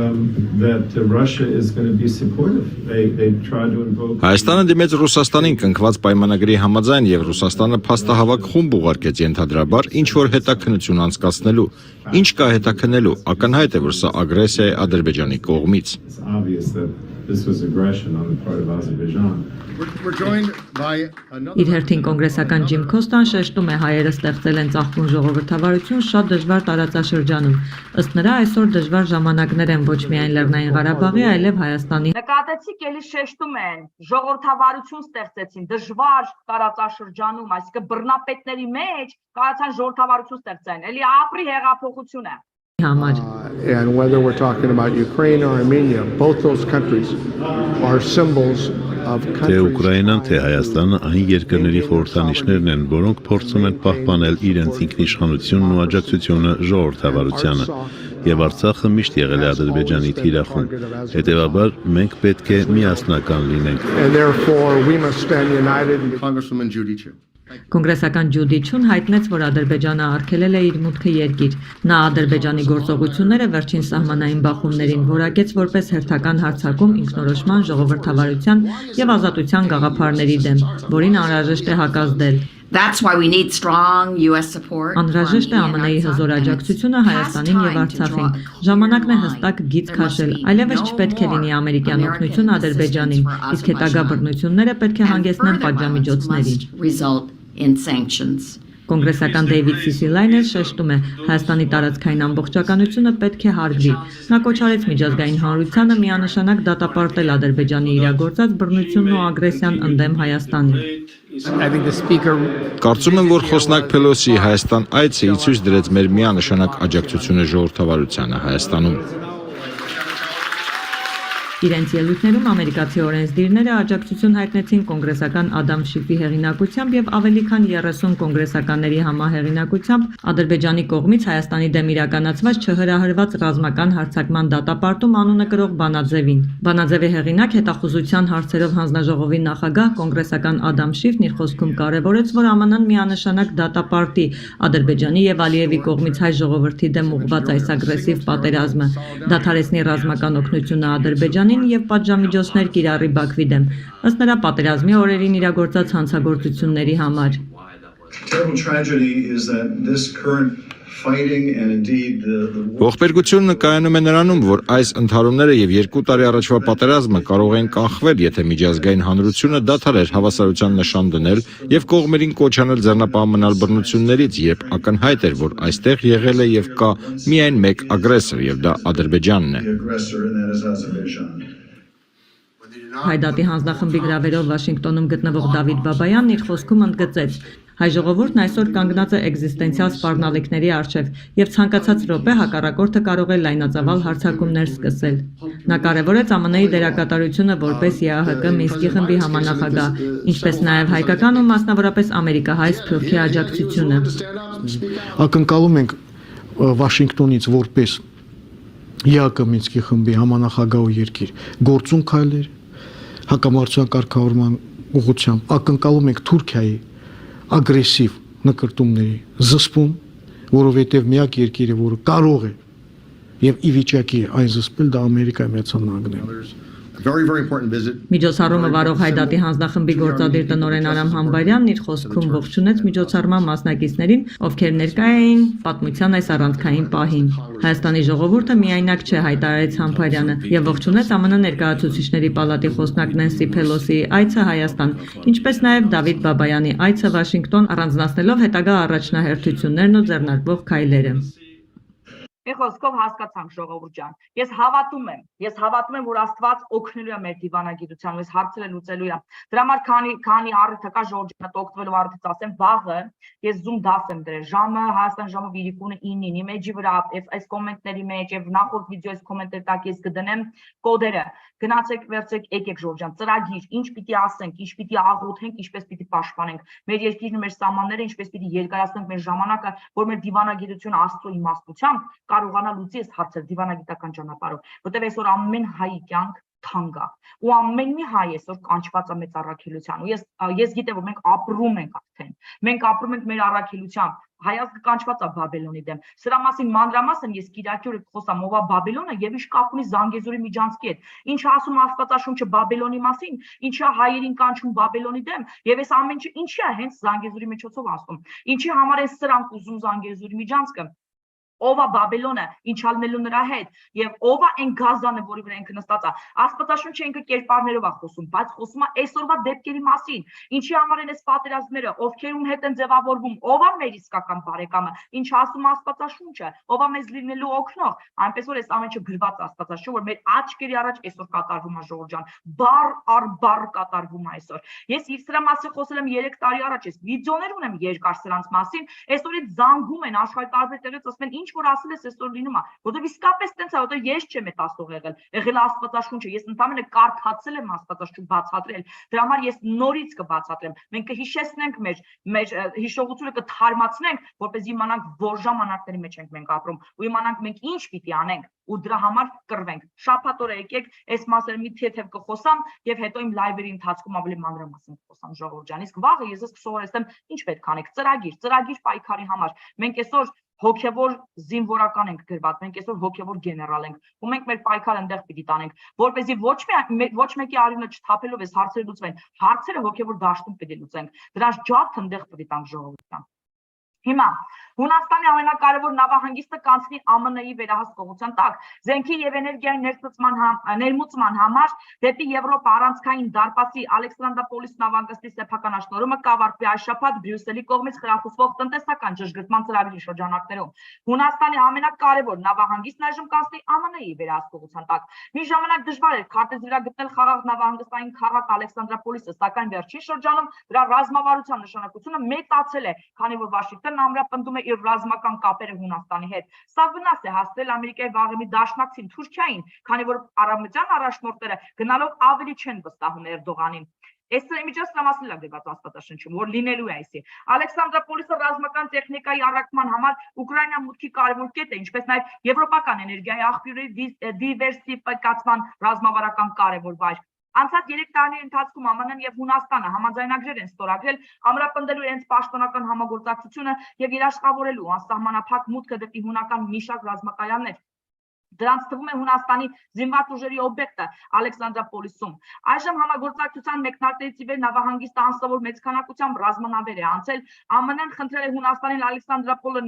Russia is going to be supportive. They try to invoke. Հայաստանը դիմեց Ռուսաստանին կնքված պայմանագրի համաձայն եւ Ռուսաստանը փաստահավաք խումբ ուղարկեց ենթադրաբար ինչ որ հետաքննություն անցկացնելու։ Ինչ կա հետաքննելու, ակնհայտ է, որ սա ագրեսիա է Ադրբեջանի կողմից։ It's obvious that this was aggression on the part of Azerbaijan. Իր հերթին կոնգրեսական Ջիմ Քոստան շեշտում է հայերը ստեղծել են ծաղկուն ժողովրդավարություն շատ դժվար տարածաշրջանում։ Ըստ նրա այսօր դժվար ժամանակներ են ոչ միայն Լեռնային Ղարաբաղի, այլև Հայաստանի։ Նկատեցիք էլի շեշտում են, ժողովրդավարություն ստեղծեցին դժվար տարածաշրջանում, այսինքն բռնապետների մեջ կարողացան ժողովրդավարություն ստեղծեն, էլի ապրի հեղափոխությունը։ Համար And whether we're talking about Ukraine or Armenia, both those countries are symbols of Թե countries. Ուկրաինան, թե Հայաստանը այն երկրների խորհրդանիշներն են, որոնք փորձում են պահպանել իրենց ինքնիշխանությունն ու աջակցությունը ժողովրդավարությանը։ Եվ Արցախը միշտ եղել է Ադրբեջանի թիրախում։ Հետևաբար մենք պետք է միասնական լինենք։ And therefore we must stand united. Congresswoman Judy Chu. Կոնգրեսական Ջուդի Չուն հայտնեց, որ Ադրբեջանը արգելել է իր մուտքը երկիր։ Նա Ադրբեջանի գործողությունները վերջին սահմանային բախումներին որակեց որպես հերթական հարձակում ինքնորոշման, ժողովրդավարության եւ ազատության գաղափարների դեմ, որին անհրաժեշտ է հակազդել։ That's why we need strong US support. Անհրաժեշտ է ԱՄՆ-ի հզոր աջակցությունը Հայաստանին եւ Արցախին։ Ժամանակն է հստակ գիծ քաշել, այլևս չպետք է լինի ամերիկյան օգնություն Ադրբեջանին, իսկ հետագա բռնությունները պետք է հանգեցնեն պատժամիջոցների։ Կոնգրեսական Դեյվիդ Սիսիլայնը շեշտում է, Հայաստանի տարածքային ամբողջականությունը պետք է հարգվի։ Նա կոչ արեց միջազգային հանրությանը միանշանակ դատապարտել Ադրբեջանի իրագործած բռնությունն ու ագրեսիան ընդդեմ Հայաստանի։ Կարծում եմ, որ խոսնակ Փելոսիի Հայաստան այցը ցույց դրեց մեր միանշանակ աջակցությունը ժողովրդավարությանը Հայաստանում։ Իրենց ելույթներում ամերիկացի օրենսդիրները աջակցություն հայտնեցին կոնգրեսական Ադամ Շիֆի հեղինակությամբ եւ ավելի քան 30 կոնգրեսականների համահեղինակությամբ Ադրբեջանի կողմից Հայաստանի դեմ իրականացված չհրահրված ռազմական հարձակման դատապարտում անունը կրող բանաձևին։ Բանաձևի հեղինակ հետախուզության հարցերով հանձնաժողովի նախագահ կոնգրեսական Ադամ Շիֆն իր խոսքում կարևորեց, որ ԱՄՆ-ն միանշանակ դատապարտի Ադրբեջանի եւ Ալիևի կողմից հայ ժողովրդի դեմ ուղղված այս ագրեսիվ պատերազմը, դադարեցնի ռազմական օգնությունը Ադրբեջանին եւ պատժամիջոցներ կիրառի Բաքվի դեմ, ըստ նրա պատերազմի օրերին իրագործած հանցագործությունների համար։ Ողբերգությունը կայանում է նրանում, որ այս ընդհարումները եւ 2 տարի առաջվա պատերազմը կարող են կանխվել, եթե միջազգային հանրությունը դադարեր հավասարության նշան դնել եւ կողմերին կոչ անել ձեռնապահ մնալ բռնություններից, երբ ակնհայտ էր, որ այստեղ եղել է եւ կա միայն մեկ ագրեսոր եւ դա Ադրբեջանն է։ Հայդատի հանձնախմբի գրավերով Վաշինգտոնում գտնվող Դավիթ Բաբայանն իր խոսքում ընդգծեց. Հայ ժողովուրդն այսօր կանգնած է էգզիստենցիալ սպառնալիքների առջև եւ ցանկացած րոպե հակառակորդը կարող է լայնածավալ հարձակումներ սկսել։ Նա կարևորեց ԱՄՆ-ի դերակատարությունը որպես ԵԱՀԿ Մինսկի խմբի համանախագահ, ինչպես նաեւ հայկական ու մասնավորապես ամերիկահայ Սփյուռքի աջակցությունը։ Ակնկալում ենք Վաշինգտոնից որպես ԵԱՀԿ Մինսկի խմբի համանախագահ երկիր գործուն քայլեր հակամարտության կարգավորման ուղղությամբ ակնկալում ենք Թուրքիայի ագրեսիվ նկրտումների զսպում, որովհետև միակ երկիրը, որը կարող է եւ ի վիճակի է այն զսպել, դա Ամերիկայի Միացյալ Նահանգներն են։ Միջոցառումը վարող Հայդատի հանձնախմբի գործադիր տնօրեն Արամ Համբարյանն իր խոսքում ողջունեց միջոցառման մասնակիցներին, ովքեր ներկա էին պատմության այս առանցքային պահին։ Հայաստանի ժողովուրդը միայնակ չէ, հայտարարեց Համբարյանը եւ ողջունեց ԱՄՆ ներկայացուցիչների պալատի խոսնակ Նենսի Փելոսիի այցը Հայաստան, ինչպես նաեւ Դավիթ Բաբայանի այցը Վաշինգտոն, առանձնացնելով հետագա առաջնահերթություններն ու ձեռնարկվող քայլերը։ Մի խոսքով հասկացանք ժողովուրդ ջան։ Ես հավատում եմ, որ Աստված օգնելու է մեր դիվանագիտության, ես հարցերը լուծելու է։ Դրա համար քանի առիթ կա ժողովուրդը օգտվելու առիթից ասեմ, վաղը ես Zoom դաս եմ դրել, ժամը Հայաստան ժամը 9:09-ի մեջի վրա, այս կոմենտների մեջ եւ նախորդ վիդեոյից կոմենտեր տակ ես կդնեմ կոդերը։ Գնացեք, վերցրեք, եկեք ժողովուրդ ջան, ծրագիր, ինչ պիտի ասենք, ինչ պիտի աղոթենք, ինչպես պիտի պաշտպանենք մեր երկիրն ու մեր սահմանները, ինչպես պիտի երկարացնենք մեր ժամանակը, որ մեր դիվանագիտությունը Աստծո իմաստությամբ կարողանա լուծի այս հարցերը դիվանագիտական ճանապարհով, որտեղ այսօր ամեն հայի կյանք թանկ է ու ամեն մի հայ այսօր կանչված է մեծ առաքելության ու ես գիտեմ որ մենք ապրում ենք արդեն մենք ապրում ենք մեր առաքելությամբ հայազգը կանչված է Բաբելոնի դեմ սրա մասին մանրամասն ես Կիրակի օրը խոսամ ովա Բաբելոնը եւ ինչ կապ ունի Զանգեզուրի Միջանցքի հետ ինչ ասում Աստվածաշունչը Բաբելոնի մասին ինչա հայերին կանչում Բաբելոնի դեմ եւ այս ամեն ինչը ինչի է հենց Զանգեզուրի միջոցով ասում ինչի համար է սրանք ուզում Զանգեզուրի Միջանցքը ով է Բաբելոնը, ինչ ալնելու նրա հետ եւ ով է այն գազանը, որի վրա ինքը նստած է։ Աստվածաշունչը ինքը կերպարներով է խոսում, բայց խոսում է այսօրվա դեպքերի մասին։ Ինչի համար են այս պատերազմները, ովքեր ուն հետ են ձևավորվում, ով է մեր իսկական բարեկամը, ինչ ասում է Աստվածաշունչը, ով է մեզ լինելու օգնող։ Այնպես որ այս ամեն ինչը գրված է Աստվածաշունչում, որ մեր աչքերի առաջ այսօր կատարվում է ժողովուրդ ջան, բառ առ բառ կատարվում է այսօր։ Ես իր սրա մասին խոսել եմ 3 տարի առաջ, ես վիդեոներ ունեմ երկար սրանց մասին, այսօրից զանգում են աշխարհի տարբեր տեղից ասում են ինչ որ ասել ես այսօր լինում է, որտեղ իսկապես տենց է, որտեղ ես չեմ մտածող եղել Աստվածաշունչը, ես ընդհանրապես կարդացել եմ Աստվածաշունչ բացատրել, դրա համար ես նորից կբացատրեմ, մենք կհիշեցնենք մեր հիշողությունը կթարմացնենք, որպեսզի իմանանք որ ժամանակների մեջ ենք մենք ապրում, ու իմանանք մենք ինչ պիտի անենք, ու դրա համար կռվենք։ Շաբաթ օրը եկեք, այս մասերը մի թեթև կխոսամ եւ հետո իմ լայվերի ընթացքում ավելի մանրամասն կխոսամ ժողովուրդ ջան։ Իսկ վաղը ես կսովորեցնեմ ինչ պետք անենք, ծրագիր պայքարի համար։ Մենք այսօր հոգևոր զինվորական ենք գրված, մենք այսօր հոգևոր գեներալ ենք, ու մենք մեր պայքարը այնտեղ պիտի տանենք, որպեսզի ոչ մեկի արյունը չթափելով այս հարցերը լուծվեն, հարցերը հոգևոր դաշտում պիտի լուծենք, դրանց ջարդը այնտեղ պիտի տանք ժողովրդին։ Հիմա Հունաստանի ամենակարևոր նավահանգիստը կանցնի ԱՄՆ-ի վերահսկողության տակ զենքի եւ էներգիայի ներմուծման համար դեպի Եվրոպա առանցքային դարպասի Ալեքսանդրոպոլիս նավահանգստի սեփականաշնորհումը կավարտվի այս շաբաթ Բրյուսելի կողմից խրախուսվող տնտեսական ճշգրտման ծրագրի շրջանակներում։ Հունաստանի ամենակարևոր նավահանգիստն այժմ կանցնի ԱՄՆ-ի վերահսկողության տակ։ Մի ժամանակ դժվար էր քարտեզի վրա գտնել խաղաղ նավահանգստային քաղաք Ալեքսանդրոպոլիսը, սակայն վերջին շրջանում դրա ռազմավարության նշանակությունը մեծացել է, քանի որ Վաշինգտոնն ամրապնդում է իր ռազմական կապերը Հունաստանի հետ։ Սա վնաս է հասցրել Ամերիկայի վաղեմի դաշնակցին Թուրքիային, քանի որ արաբական առաջնորդները գնալով ավելի չեն վստահում Էրդողանին։ Այսօր միջոցը մասին է գրված Աստվածաշնչում, որ լինելու է այսի։ Ալեքսանդրոպոլիսը ռազմական տեխնիկայի առաքման համար Ուկրաինա մուտքի կարևոր կետ է, ինչպես նաև եվրոպական էներգիայի աղբյուրի դիվերսիֆիկացման ռազմավարական կարևոր վայր։ Անցած 3 տարիների ընթացքում ԱՄՆ-ն եւ Հունաստանը համաձայնագրեր են ստորագրել ամրապնդելու իրենց պաշտոնական համագործակցությունը եւ երաշխավորելու անսահմանափակ մուտքը դեպի հունական մի շարք ռազմակայաններ։ Դրանց թվում է Հունաստանի զինված ուժերի օբյեկտը Ալեքսանդրոպոլիսում։ Այժմ համագործակցության մեկնարկներից ի վեր նավահանգիստը անսովոր մեծ քանակությամբ ռազմանավեր է անցել։ ԱՄՆ-ն խնդրել է Հունաստանին Ալեքսանդրոպոլը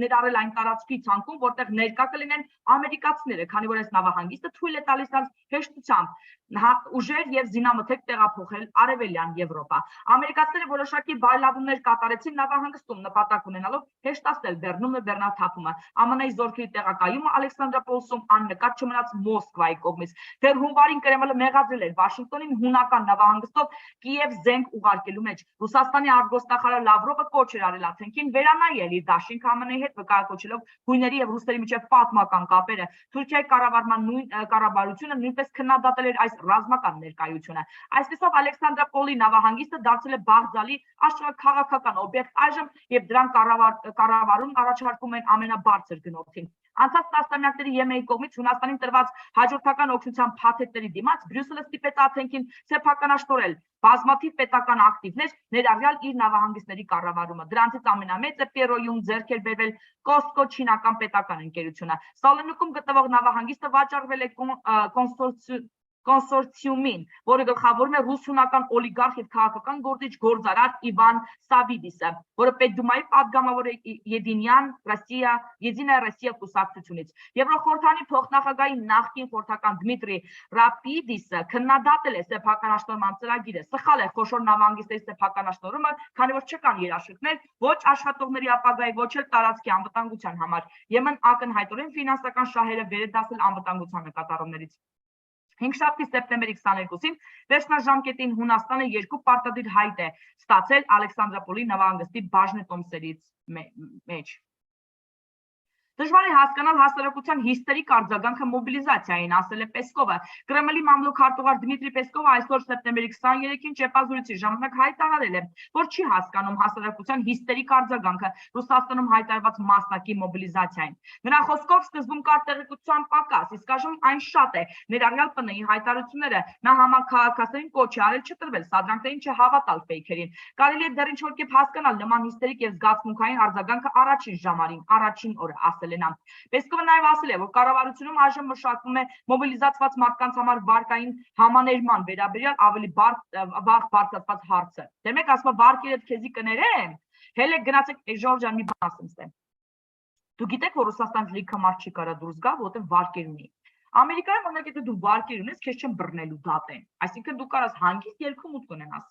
ներառել այն տարածքի ցանկում, որտեղ ներկա կլինեն ամերիկացիները, քանի որ այս նավահանգիստը թույլ է տալիս նրանց հեշտությամբ ուժեր եւ զինամթերք տեղափոխել արևելյան Եվրոպա։ Ամերիկացիները որոշակի բարելավումներ կատարեցին նավահանգստում նպատակ ունենալով հեշտացնել բեռնումը, բեռնաթափումը։ ԱՄՆ-ի զորքերի տեղակայումը Ալեքսանդրոպոլսում աննկատ չմնաց Մոսկվայի կողմից։ Դեռ հունվարին Կրեմլը մեղադրել էր Վաշինգտոնին հունական նավահանգստով Կիև զենք ուղարկելու մեջ։ Ռուսաստանի արտգործնախարար Լավրովը կոչ էր արել Աթենքին վերանայել իր դաշինք ԱՄՆ-ի հետ վկայակոչելով հույների եւ ռուսերի միջև պատմական կապերը։ Թուրքիայի կառավարությունը նույնպես քննադատել էր այս ռազմական ներկայությունը։ Այսպեսով Ալեքսանդրոպոլի նավահանգիստը դարձել է բաղձալի աշխարհաքաղաքական օբյեկտ այժմ եւ դրան կառավարում առաջարկում են ամենաբարձր գնորդին։ Անցած տասնամյակների ԵՄ-ի կողմից Հունաստանին տրված հաջորդական օգնության փաթեթների դիմաց Բրյուսելը ստիպեց Աթենքին սեփականաշտորել բազմաթիվ պետական ակտիվներ, ներառյալ իր նավահանգիստների կառավարումը։ Դրանցից ամենամեծը Պիերոյում ձեռք էր բերվել Կոստկո չինական պետական ընկերությունը։ Սալոնիկում գտնվող նավահանգիստը վաճառվել է կոնսորցիումին, որը գլխավորում է ռուս-հունական օլիգարխ եւ քաղաքական գործիչ գործարար Իվան Սավիդիսը, որը Պետդումայի падգամավոր է Եդինայա Ռոսիա կուսակցությունից։ Եվրոխորհրդանի փոխնախագահի նախկին խորհրդական Դմիտրի Ռապիդիսը քննադատել է սեփականաշտորման ծրագիրը։ Սխալ է խոշոր նավահանգիստների սեփականաշտորումը, քանի որ չկան երաշխիքներ ոչ աշխատողների ապագայի, ոչ էլ տարածքի անվտանգության համար։ ԵՄ-ն ակնհայտորեն ֆինանսական շահերը վեր է դասել անվտանգության նկատառումներից։ Հինգշաբթի սեպտեմբերի 22-ին վերջնաժամկետին Հունաստանը երկու պարտադիր հայտ է ստացել Ալեքսանդրոպոլի նավահանգստի բաժնետոմսերից մեջ։ Դժվար է հասկանալ հասարակության հիստերիկ արձագանքը մոբիլիզացիային, ասել է Պեսկովը։ Կրեմլի մամլուք հարտուղար Դմիտրի Պեսկովը այսօր սեպտեմբերի 23-ին ճեպազորույցի ժամանակ հայտարարել է, որ չի հասկանում հասարակության հիստերիկ արձագանքը Ռուսաստանում հայտարարված մասնակի մոբիլիզացիային։ Նրա խոսքով սկզբում կար տեղեկատվության պակաս, իսկ այժմ այն շատ է, ներառյալ ՊՆ-ի հայտարարությունները։ Նա համակարգացներին կոչ է արել չտրվել սադրանքներին, չհավատալ ֆեյքերին։ Կարելի է դեռ ինչ-որ կերպ հասկանալ նման հիստերիկ եւ զգացմունքային արձագանքը առաջին ժամերին, առաջին օրը, ասել է նա։ Պեսկովը նաև ասել է, որ կառավարությունում այժմ մշակվում է մոբիլիզացված մարդկանց համար վարկային համաներման վերաբերյալ ավելի վաղ բարձրացված հարցը։ Դե մեկ ասում է վարկերը քեզի կներեն, հələ գնացեք Ժորժան մի բան ասեմ ստե։ Դու գիտեք, որ Ռուսաստանից լիքը մարդ չի կարա դուրս գա, որտեղ վարկեր ունի։ Ամերիկայում օրինակ եթե դու վարկեր ունես, քեզ չեն բռնելու դատեն։ Այսինքն դու կարաս հանգիստ ելքում ուտ կունենաս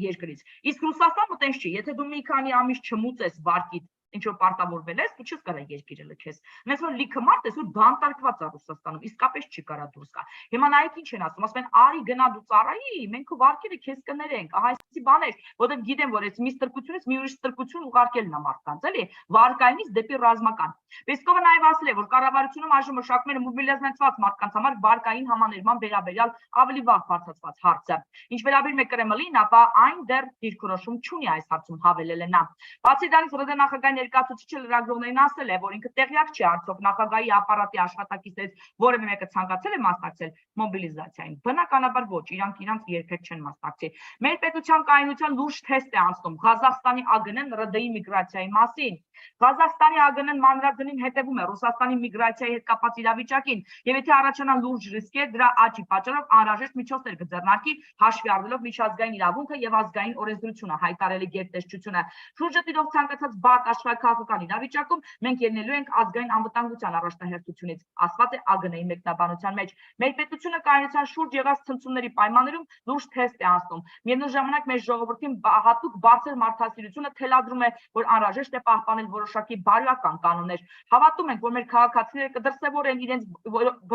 երկրից։ Իսկ Ռուսաստանը տենց չի, եթե դու մի քանի ամիս չմուծես վարկիդ ինչ որ պարտավորվել ես, դու չես կարա երկիրը լքես։ Նես որ լիքը մարդ էս որ բանտարկված է Ռուսաստանում, իսկապես չի կարա դուրս գա։ Հիմա նայեք ինչ են ասում են, արի գնա դու ծառայի, մենք քո վարկերը քեզ կներենք։ Ահա այսպիսի բաներ, որտեղ գիտեմ, որ այս մի ստրկությունից մի ուրիշ ստրկություն ուղարկելն է մարդկանց, էլի, վարկայինից դեպի ռազմական։ Պեսկովը նաև ասել է, որ կառավարությունում այժմ մշակվում է մոբիլիզացված մարդկանց համար վարկային համաներման վերաբերյալ ավելի վաղ բարձրացված հարցը։ Ինչ վերաբերում է Կրեմլին, ապա այն դեռ դիրքորոշում չունի այս հարցում, հավելել է նա։ Բացի դրանից ՌԴ նախագահի ներկայացուցիչը լրագրողներին ասել է, որ ինքը տեղյակ չի արդյոք նախագահի ապարատի աշխատակիցներից որևէ մեկը ցանկացել է մասնակցել մոբիլիզացիային։ Բնականաբար ոչ, իրանք իրանք երբեք չեն մասնակցի։ Մեր պետության կայունության լուրջ թեստ է անցնում Ղազախստանի ԱԳՆ-ն ՌԴ-ի միգրացիայի մասին։ Ղազախստանի ԱԳՆ-ն մանրադրին հետևում է Ռուսաստանի միգրացիայի հետ կապված իրավիճակին, եւ եթե առաջանան լուրջ ռիսկեր, դրա աճի պատճառով անհրաժեշտ միջոցներ կձեռնարկի, հաշվի առնելով միջազգային իրավունքը եւ ազգային օրենսդրությունը, հայտարարել է գերտեսչությունը։ Շուրջը տիրող ցանկացած բարդ աշխարհակաղակական իրավիճակում մենք ելնելու ենք ազգային անվտանգության առաջնահերթությունից, ասված է ԱԳՆ-ի մեկնաբանության մեջ։ Մեր պետությունը կայունության շուրջ եղած ցնցումների պայմաններում լուրջ թեստ է անցնում։ Միևնույն ժամանակ մեր ժողովրդին հատուկ բարձր մարդասիրությունը թելադրում է, որ անհրաժեշտ է պահպանել որոշակի բարոյական կանոններ։ Հավատում ենք, որ մեր քաղաքացիները կդրսևորեն իրենց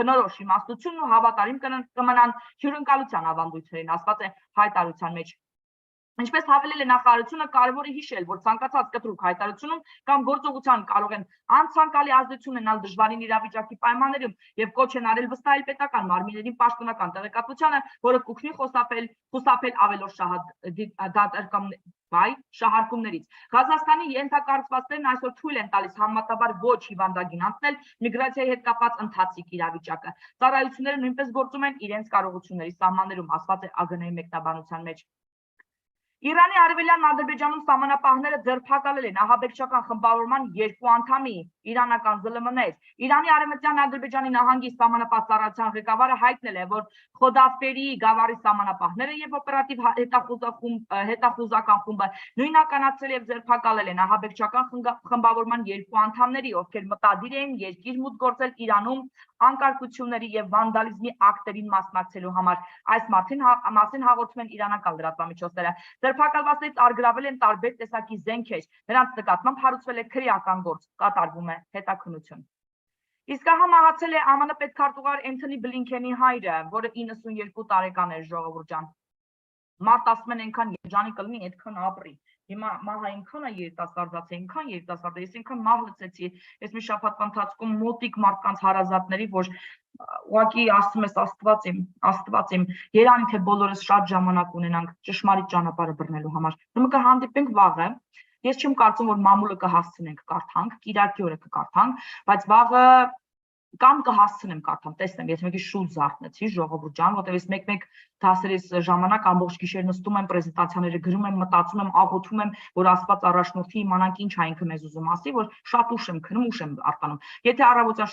բնորոշ իմաստությունն ու հավատարիմ կմնան հյուրընկալության ավանդույթներին, ասված է հայտարարության մեջ։ Ինչպես հավելել է նախարարությունը, կարևոր է հիշել, որ ցանկացած կտրուկ հայտարարությունում կամ գործողության կարող են անցանկալի ազդեցություն ունենալ դժվարին իրավիճակի պայմաններում եւ կոչ են արել վստահել պետական մարմիններին պաշտոնական տեղեկատվությանը, որը կօգնի խուսափել ավելորդ շահարկումներից։ Ղազախստանի ենթակառուցվածքներն այսօր թույլ են տալիս համեմատաբար ոչ հիվանդագին անցնել միգրացիայի հետ կապված ընթացիկ իրավիճակը։ Ծառայությունները նույնպես գործում են իրենց կարողությունների սահմաններում, ասված է ԱԳՆ-ի մեկնաբանության մեջ։ Իրանի արևելյան Ադրբեջանում սահմանապահները ձերբակալել են ահաբեկչական խմբավորման 2 անդամի իրանական ԶԼՄ-ներ։ Իրանի արևմտյան Ադրբեջանի նահանգի սահմանապահ ծառայության ղեկավարը հայտնել է, որ Խոդավպերի գավառի սահմանապահները եւ օպերատիվ հետախուզական խումբը նույնականացրել եւ ձերբակալել են ահաբեկչական խմբավորման 2 անդամների, ովքեր մտադիր էին երկիր մուտք գործել Իրանում անկարգությունների եւ վանդալիզմի ակտերին մասնակցելու համար։ Այս մասին հաղորդում են իրանական լրատվամիջոցները։ Ձերբակալվածներից արգրավել են տարբեր տեսակի զենքեր, նրանց նկատմամբ հարուցվել է քրեական գործ, կատարվում է հետաքննություն։ Իսկ ահա մահացել է ԱՄՆ պետքարտուղար Էնթոնի Բլինքենի հայրը, որը 92 տարեկան էր, ժողովուրդ ջան։ Մարդ ասում են այնքան երջանի կլինի, այդքան ապրի։ Հիմա մահը այնքան է երիտասարդացել, այնքան երիտասարդ է, ես այնքան մահ լսեցի, ես մի շաբաթվա ընթացքում մոտիկ մարդկանց հարազատների, որ ուղղակի ասում ես Աստված իմ, երանի թե բոլորս շատ ժամանակ ունենանք ճշմարիտ ճանապարհը բռնելու համար։ Ուրեմն կհանդիպենք վաղը Ես չեմ կարծում, որ մամուլը կհասցնենք կարդանք, կիրակի օրը կկարդանք, բայց վաղը կամ կհասցնեմ կարդամ, տեսնեմ, եթե մեկի շուտ զարթնեցի, ժողովուրդ ջան, որտեղ ես մեկ-մեկ դասերից ժամանակ ամբողջ գիշեր նստում եմ, պրեզենտացիաները գրում եմ, մտածում եմ, աղոթում եմ, որ Աստված առաջնորդի իմանանք ինչ է ինքը մեզ ուզում ասի, որ շատ ուշ եմ քնում, ուշ եմ արտանում։ Եթե առավոտյան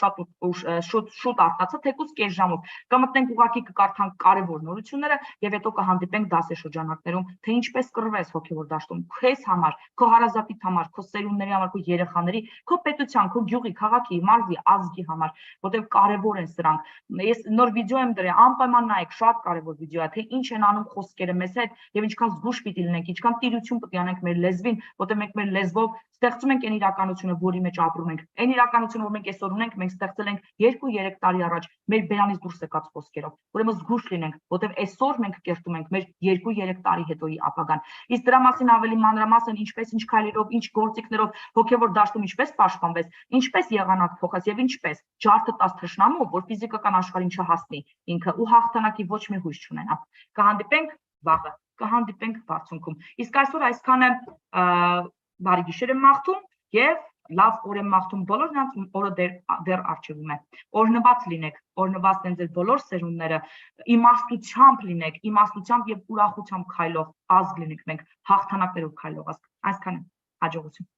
շուտ արտացա, թեկուզ կես ժամով կմտնենք ուղղակի կկարդանք կարևոր նորությունները եւ հետո կհանդիպենք դասաշրջանակներում, թե ինչպես կռվես հոգեվոր դաշտում, քեզ համար, քո հարազատիդ համար, քո սերունդների համար, քո երեխաների, քո պետության, քո գյուղի, քաղաքի, մարզի, ազգի համար, որտեղ կարևոր են սրանք։ Ես նոր վիդեո եմ դրել, անպայման նայեք, շատ կարևոր վիդեո է, թե ինչ են անում խոսքերը մեզ հետ եւ ինչքան զգուշ պիտի լինենք, ինչքան տիրություն պիտի անենք մեր լեզվին, որտեղ մենք մեր լեզվով ստեղծում ենք այն իրականությունը, որի մեջ ապրում ենք։ Այն իրականությունը, որ մենք այսօր ունենք, մենք ստեղծել ենք 2-3 տարի առաջ մեր բերանից դուրս եկած խոսքերով։ Ուրեմն զգուշ լինենք, որտեղ այսօր մենք կերտում ենք մեր 2-3 տարի հետոյի ապագան։ Իսկ դրա մասին ավելի մանրամասն ինչպես, ինչ քայլերով, ինչ գործիքներով հոգեվոր դաշտում ինչպես պաշտպանվես, ինչպես եղանակ փոխես եւ ինչպես ջարդը տաս թշնամու, որ ֆիզիկական աշխարհին չհասնի ինքը ու հաղթանակի ոչ մի հույս չունենա։ Կհանդիպենք վաղը, կհանդիպենք բարձունքում։ Իսկ այսօր այսքանը բարի գիշեր եմ մաղթում եւ լավ օր եմ մաղթում բոլոր նրանց, որը դեռ առջևում է։ Օրհնված լինեք, օրհնված են ձեր բոլոր սերունդները, իմաստությամբ լինեք, իմաստությամբ եւ ուրախությամբ քայլող ազգ լինենք մենք, հաղթանակներով քայլող ազգ։ Այսքանը, հաջողություն։